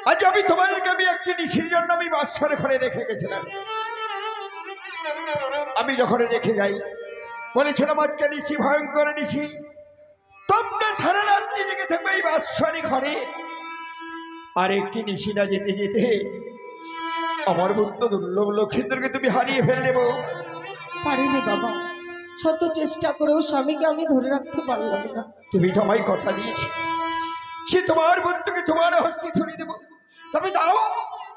আজ আমি তোমাদেরকে আমি একটি নিশির জন্য আমি বাস্বর ঘরে রেখে গেছিলাম। আমি যখন রেখে যাই বলেছিলাম আজকে নিশি ভয়ঙ্কর নিশি, তোমরা সারা রাত্রি জেগে থাকবে এই বাস্বরি ঘরে। আর একটি নিশি না যেতে যেতে আমার বুদ্ধ দুর্লভ লক্ষিন্দরকে তুমি হারিয়ে ফেলে দেবো। পারিনি বাবা, শত চেষ্টা করেও স্বামীকে আমি ধরে রাখতে পারলাম না। তুমি তো আমায় কথা দিয়েছি সে তোমার বুদ্ধকে তোমার হস্তে তুলে দেবো। তবে দাও,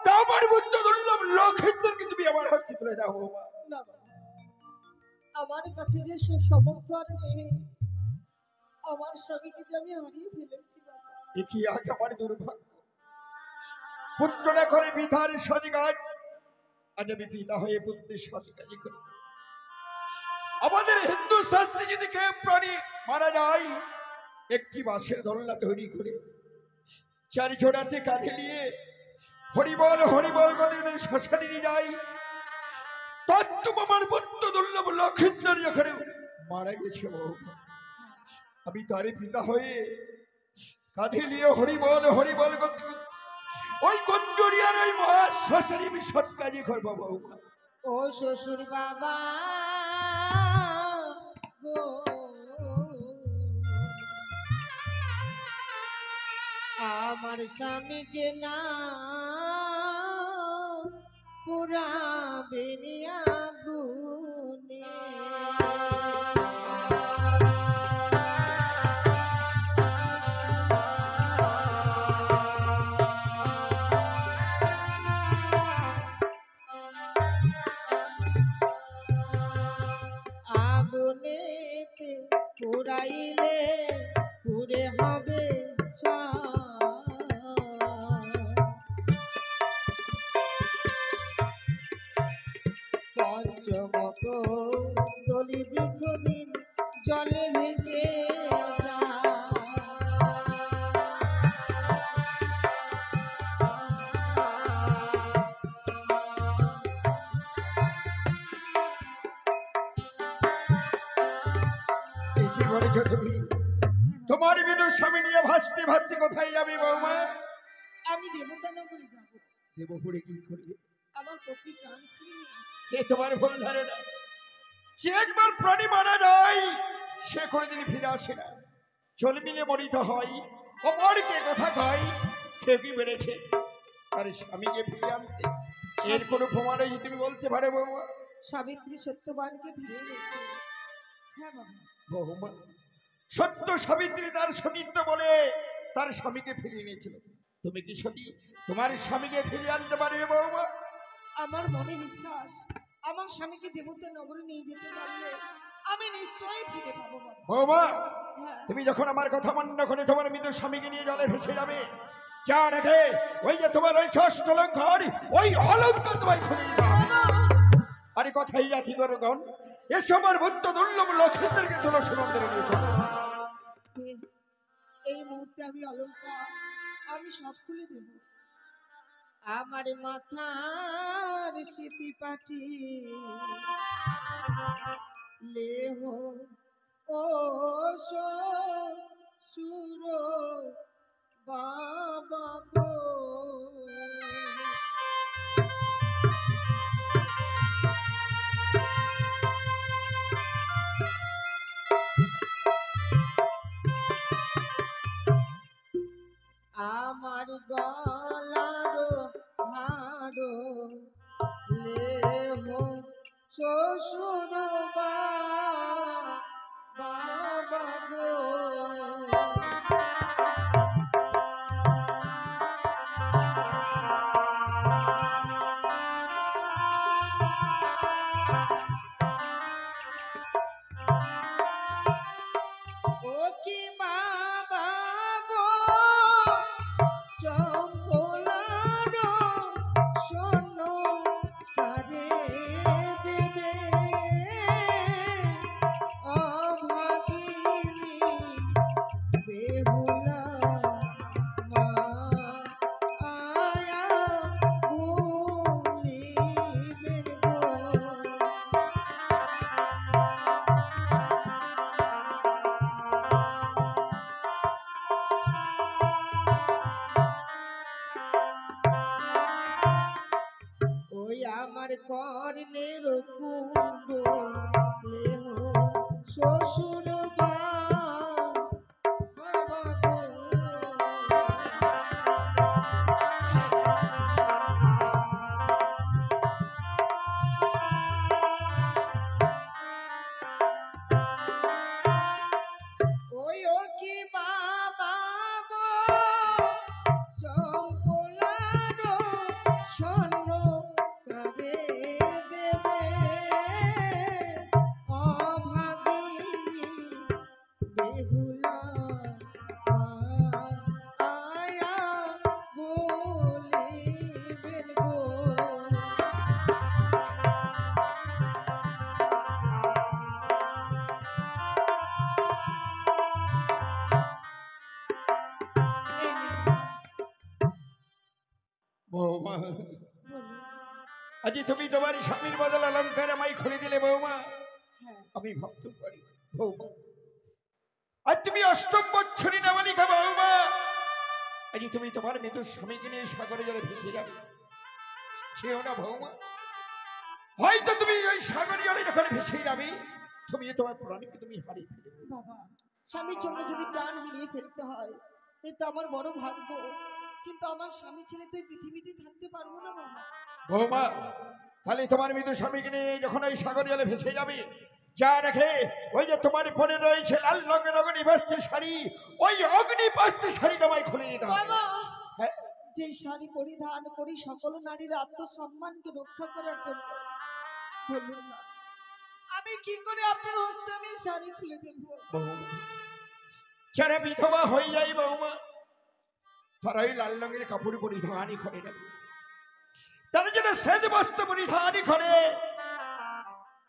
দাও আমার বুদ্ধ দুর্লভ লক্ষিন্দরকে তুমি আমার হস্তে তুলে দাও। না বাবা, আমার কাছে যে সে সমর্থ আর নেই। আমার স্বামীকে যে আমি হারিয়ে ফেলেছি বাবা। এ কি আজ আমার দুর্ভাগ্য। পুত্রটা করে পিতার সৎ কাজ, আজ আমি পিতা হয়ে পুত্রের সৎ কাজই করি। আমাদের হিন্দু শাস্ত্রে যদি কেউ প্রাণী মারা যায়, একটি বাঁশের দোলনা তৈরি করে চার জোড়াতে কাঁধে নিয়ে হরিবল হরিবল কথা শ্মশানে নিয়ে যাই। তত্ত্ব আমার পুত্র দুর্লভ লক্ষিন্দর যখন মারা গেছে, আমি তারই পিতা হয়ে কাঁধে নিয়ে হরিবল হরিবল করতে ওই গঞ্জরিয়ার ওই মহা শ্মশানে আমি সৎ কাজই করবো। বৌমা, ও শ্বশুর বাবা গো, আমার স্বামীকে না পুরাবে আগুনে। আগুনেতে পুরাইলে পুরে হবে ছাই। পঞ্চমত দলি দীর্ঘদিন জলে ভেসে যায়। এই কি বলেছো তুমি? তোমার বিদুর স্বামী নিয়ে ভাসতে ভাসতে কোথায় যাবে বৌমা? আমি দেবতানগরে যাব, দেবপুরে কি করবে? আমার প্রতি প্রাণ ফিরিয়ে আসবে। কে তোমার ভুল ধারণা? যে একবার প্রাণী মারা যায় সে কোনোদিন ফিরে আসে না, জন্মিলে মরিত হয়। অমর কে কথা কয়, কেউ কি বেড়েছে তার স্বামীকে ফিরে আনতে? এর কোনো প্রমাণ হয়েছে তুমি বলতে পারো বৌমা? সাবিত্রী সত্যবানকে ফিরে এনেছে। হ্যাঁ বাবা, বৌমা, সত্য সাবিত্রী তার সতীত্ব বলে তার স্বামীকে ফিরিয়ে নিয়েছিল। তুমি কি সতী তোমার স্বামীকে ফিরিয়ে আনতে পারবে বৌমা? আমার মনে বিশ্বাস, আমার স্বামীকে দেবতা নগরে নিয়ে যেতে পারলে আমি নিশ্চয়ই ফিরে পাবো বাবা। বৌমা, হ্যাঁ, তুমি যখন আমার কথা মান্য করে তোমার মৃত স্বামীকে নিয়ে জলে ভেসে যাবে, যা রেখে ওই যে তোমার ওই ষষ্ঠ অলঙ্কার, ওই অলঙ্কার তোমায় খুলে দিতে হবে। আরে কথাই জাতি বরগণ, এ সময় বুদ্ধ দুর্লভ লক্ষিন্দরকে তোলো সুমন্দিরে নিয়ে চলো। বেশ, এই মুহূর্তে আমি অলঙ্কার আমি সব খুলে দেব। আমার মাথার স্মৃতি পাটি লেহ ও সুর বাবা গো। আমার গলার হাড় লেহ শ্বশুর বাবা গো। ও কি বাবা গো, চম্পলার স্বর্ণ কারে দেবে অভাগিনী বেহুলা মা আয়া ভুলিবেন গো। ওই আমার কর্ণের কুণ্ডল লেহ শ্বশুর বাবা গো। ওই ও কি বাবা গো, চম্পলার স্বর্ণ কারে দেবে অভাগিনী বেহুলা মা আয়া বলিবেন গো। এই নিন বাবা, বৌমা, বলুন। আজ তুমি তোমার স্বামীর বদল অলঙ্কার আমায় খুলে দিলে বৌমা। হ্যাঁ, আমি ভাবতে পারি বৌমা, আজ তুমি অষ্টম বৎসরী নাবালিকা বৌমা। আজ তুমি তোমার মৃত স্বামীকে নিয়ে সাগরে জলে ভেসে যাবে। ছেও না বৌমা, হয়তো তুমি ওই সাগর জলে যখন ভেসে যাবে, তুমি তোমার প্রাণকে তুমি হারিয়ে ফেলবে। বাবা, স্বামীর জন্য যদি প্রাণ হারিয়ে ফেলতে হয়, এ তো আমার বড় ভাগ্য। কিন্তু আমার স্বামী ছেড়ে তো এই পৃথিবীতে থাকতে পারবো না বাবা। বৌমা, তাহলে তোমার মৃত স্বামীকে নিয়ে যখন ওই সাগর জলে ভেসে যাবে, যা রেখে ওই যে তোমার পরে রয়েছে লাল রঙের অগ্নিবস্ত্র শাড়ি, ওই অগ্নিবস্ত্র শাড়ি তোমায় খুলে দিতে হবে। বাবা, হ্যাঁ, যে শাড়ি পরিধান করি সকল নারীর আত্মসম্মানকে রক্ষা করার জন্য, বলুন না আমি কি করে আপনার হস্তে আমি এই শাড়ি খুলে দেবো? বৌমা, যারা বিধবা হয়ে যায় বৌমা, তারা ওই লাল রঙের কাপড় পরিধানই করে না, তারা যেন সেজ বস্ত্র পরিধানই করে।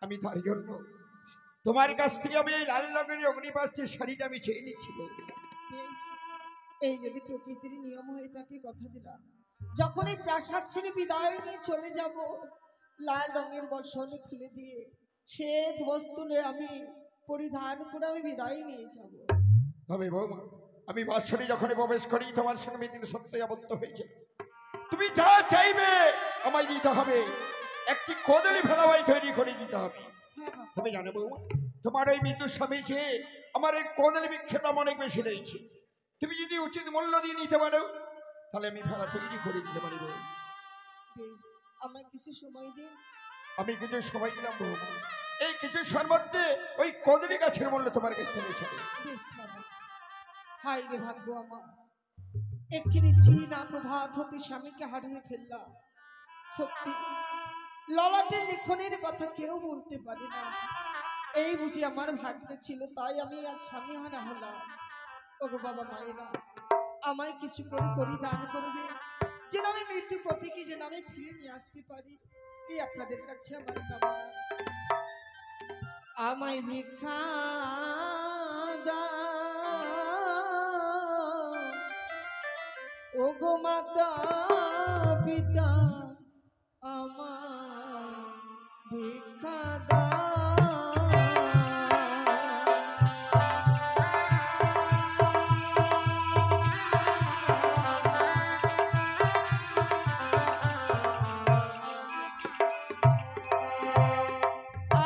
আমি তার জন্য তোমার কাছ থেকে আমি এই লাল রঙের অগ্নিবস্ত্রের শাড়িটা আমি চেয়ে নিচ্ছি বৌমা। বেশ, এই যদি প্রকৃতির নিয়ম হয়ে থাকে, কথা দিলাম যখন এই প্রাসাদ ছেড়ে বিদায় নিয়ে চলে যাব, লাল রঙের বসন খুলে দিয়ে শ্বেত বস্ত্রে আমি পরিধান করে আমি বিদায় নিয়ে যাব। তবে বৌমা, আমি বাসরে যখন প্রবেশ করি তোমার সঙ্গে মিতির সত্যি আবদ্ধ হয়েছে, তুমি যা চাইবে আমায় দিতে হবে, একটি কদলি ভেলাবাই তৈরি করে দিতে হবে। হ্যাঁ বাবা, তুমি জানো বৌমা, তোমার ওই মৃত্যু স্বামীর চেয়ে আমার এই কদলি বিখ্যাত অনেক বেশি রয়েছে। তুমি যদি উচিত মূল্য দিয়ে নিতে পারো, তাহলে আমি ভেলা তৈরি করে দিতে পারি বৌমা। বেশ, আমায় কিছু সময় দিন। আমি কিছু সময় দিলাম বৌমা, এই কিছু সময়ের মধ্যে ওই কদলি গাছের মূল্য তোমার কাছ থেকে ছাড়ে। বেশ বাবা, হাই রে ভাগ্য আমার, একটি নিশিনা প্রভাত হতে স্বামীকে হারিয়ে ফেললাম। সত্যি ললাটের লিখনের কথা কেউ বলতে পারে না, এই বুঝি আমার ভাগ্যে ছিল, তাই আমি আজ স্বামী হারা হলাম। ওগো বাবা মায়েরা, আমায় কিছু করে দান করবে, যেন আমি মৃত্যু প্রতীকী যেন আমি ফিরে নিয়ে আসতে পারি, এই আপনাদের কাছে আমার কামনা। আমায় ভিক্ষা দাও, ওগো মাতা পিতা, আমায় ভিক্ষা দাও।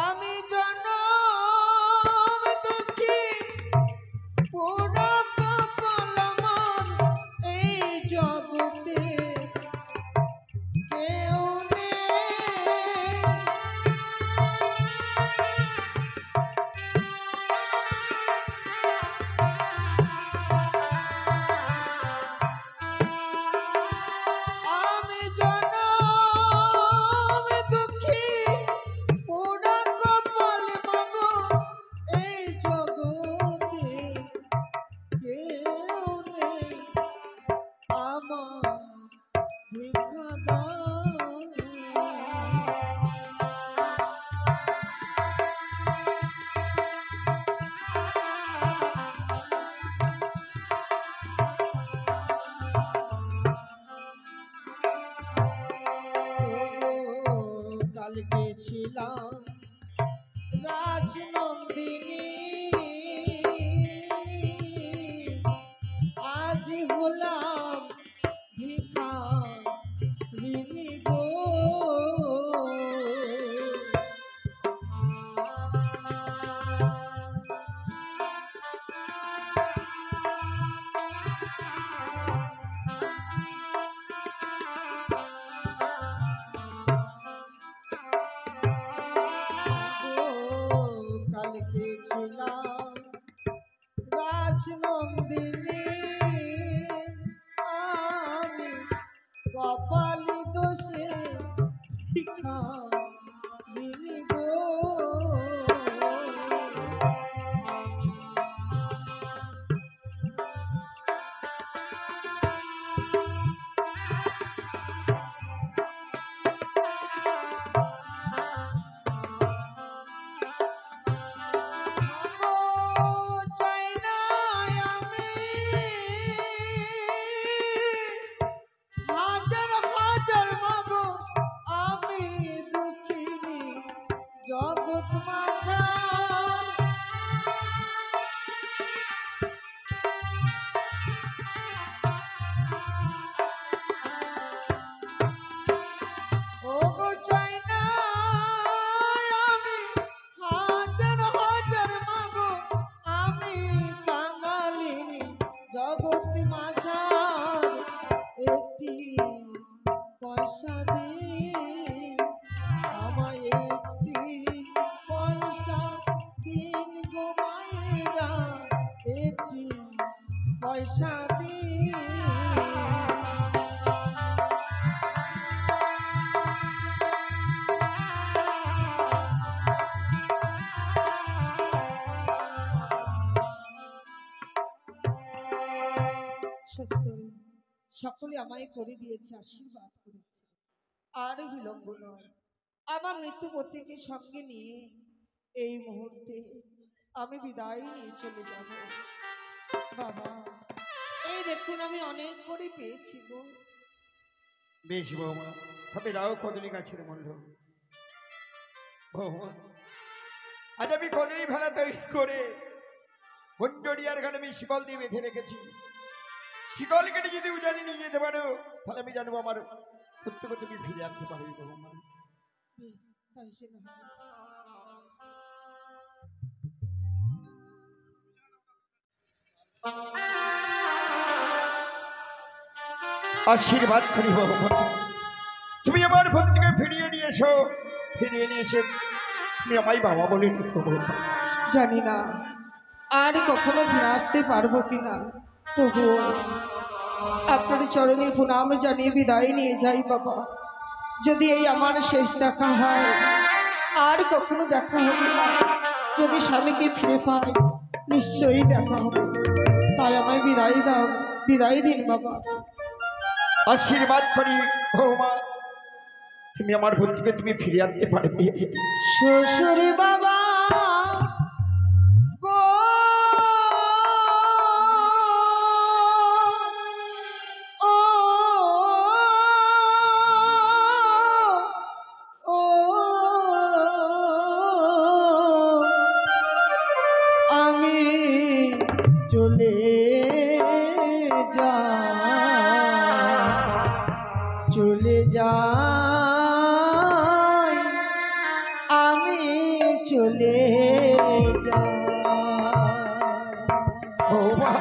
আমি জনম দুঃখী, পুরো কপাল আমার এই জগতে কেউ নেই। আমি জনম দুঃখী, পুরো কপাল মাগো এই জগতে কেউ নেই, আমার ভিক্ষা দাও। কালকে ছিলাম রাজনন্দিনী, আজ হলাম ভিখারিণী গো। কালকে ছিলাম রাজনন্দিনী, আমি কপালি দোষে ভিখারিণী গো। চাই না আমি হাজার হাজার মাগো, আমি দুঃখিনী জগৎ মাঝার। ওগো চাই না পয়সা দিয়ে সত্যি সকলে আমায় করে দিয়েছে, আশীর্বাদ করেছে। আর বিলম্ব নয়, আমার মৃত্যুপতিকে সঙ্গে নিয়ে এই মুহূর্তে আমি বিদায় নিয়ে চলে যাব। বাবা, এই দেখুন আমি অনেক করে পেয়েছি গো। বেশ বৌমা, তবে দাও কদলি গাছের মূল্য। বৌমা, আজ আমি কদলি ভেলা তৈরি করে গুঞ্জরিয়ার গানে আমি শিকল দিয়ে বেঁধে রেখেছি। শিকল কেটে যদি উজানি নিয়ে যেতে পারো, তাহলে আমি জানবো আমার পুত্রকে তুমি ফিরে আনতে পারবে বৌমা। বেশ, তাই সে না হয়। আশীর্বাদ করি বৌমা, তুমি আমার পুত্রকে ফিরিয়ে নিয়ে এসো। ফিরিয়ে নিয়ে এসে তুমি আমায় বাবা বলে ডেকো বৌমা। জানি না আর কখনো ফিরে আসতে পারবো কিনা, তবুও আপনার চরণে প্রণাম জানিয়ে বিদায় নিয়ে যাই বাবা। যদি এই আমার শেষ দেখা হয়, আর কখনো দেখা হবে না। যদি স্বামীকে ফিরে পাই, নিশ্চয়ই দেখা হবে। তাই আমায় বিদায় দাও, বিদায় দিন বাবা। আশীর্বাদ করি বৌমা, তুমি আমার পুত্রকে তুমি ফিরে আনতে পারবে। শ্বশুর বাবা গো, ও ও আমি চলে যা চলে যাই, আমি চলে যাই। বৌমা,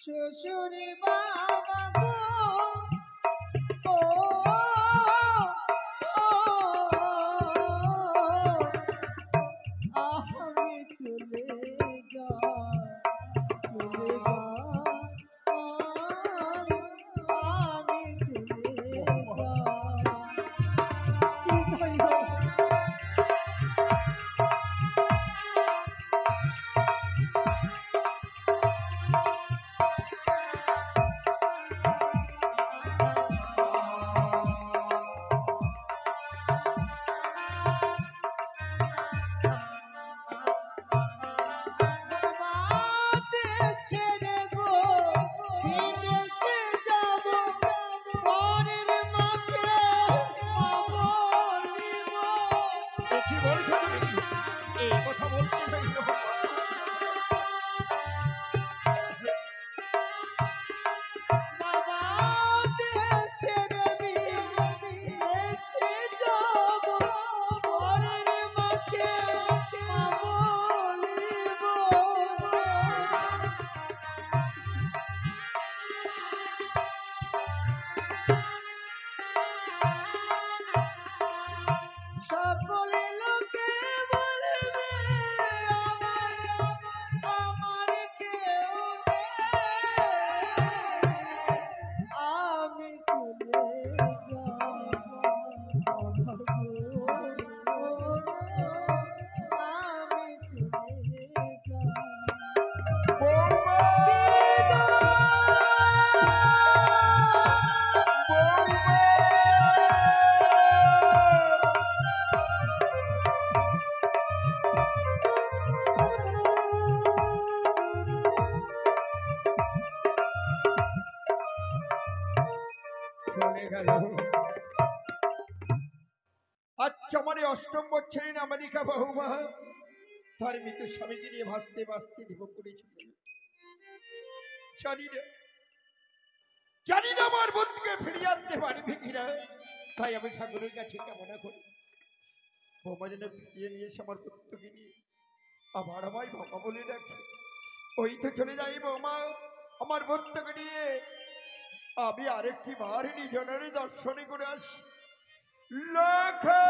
শ্বশুর বাবা গো, ও আমি চলে যাই, চলে যাই, আমি চলে যাই। কি বলছো তুমি? এই কথা বলতে চাইছো? সকলে লোকে বলবে আমার কেউ নেই, আমি চলে চলে গেল। আচ্ছা, আমার এই অষ্টম বছরের নামানিকা বৌমা তার মৃত স্বামীকে নিয়ে ভাসতে ভাসতে দেবপুরে চলে গেল। জানি না আমার বোনকে ফিরিয়ে আনতে পারবে কিনা, তাই আমি ঠাকুরের কাছে কামনা করি বৌমা যেন ফিরিয়ে নিয়ে এসে আমার পুত্রকে নিয়ে আবার আমায় বাবা বলে ডাকে। ওই তো চলে যাই বৌমা আমার পুত্রকে নিয়ে। আমি আরেকটি বার নিজনের দর্শনে করে আসি। লক্ষ্য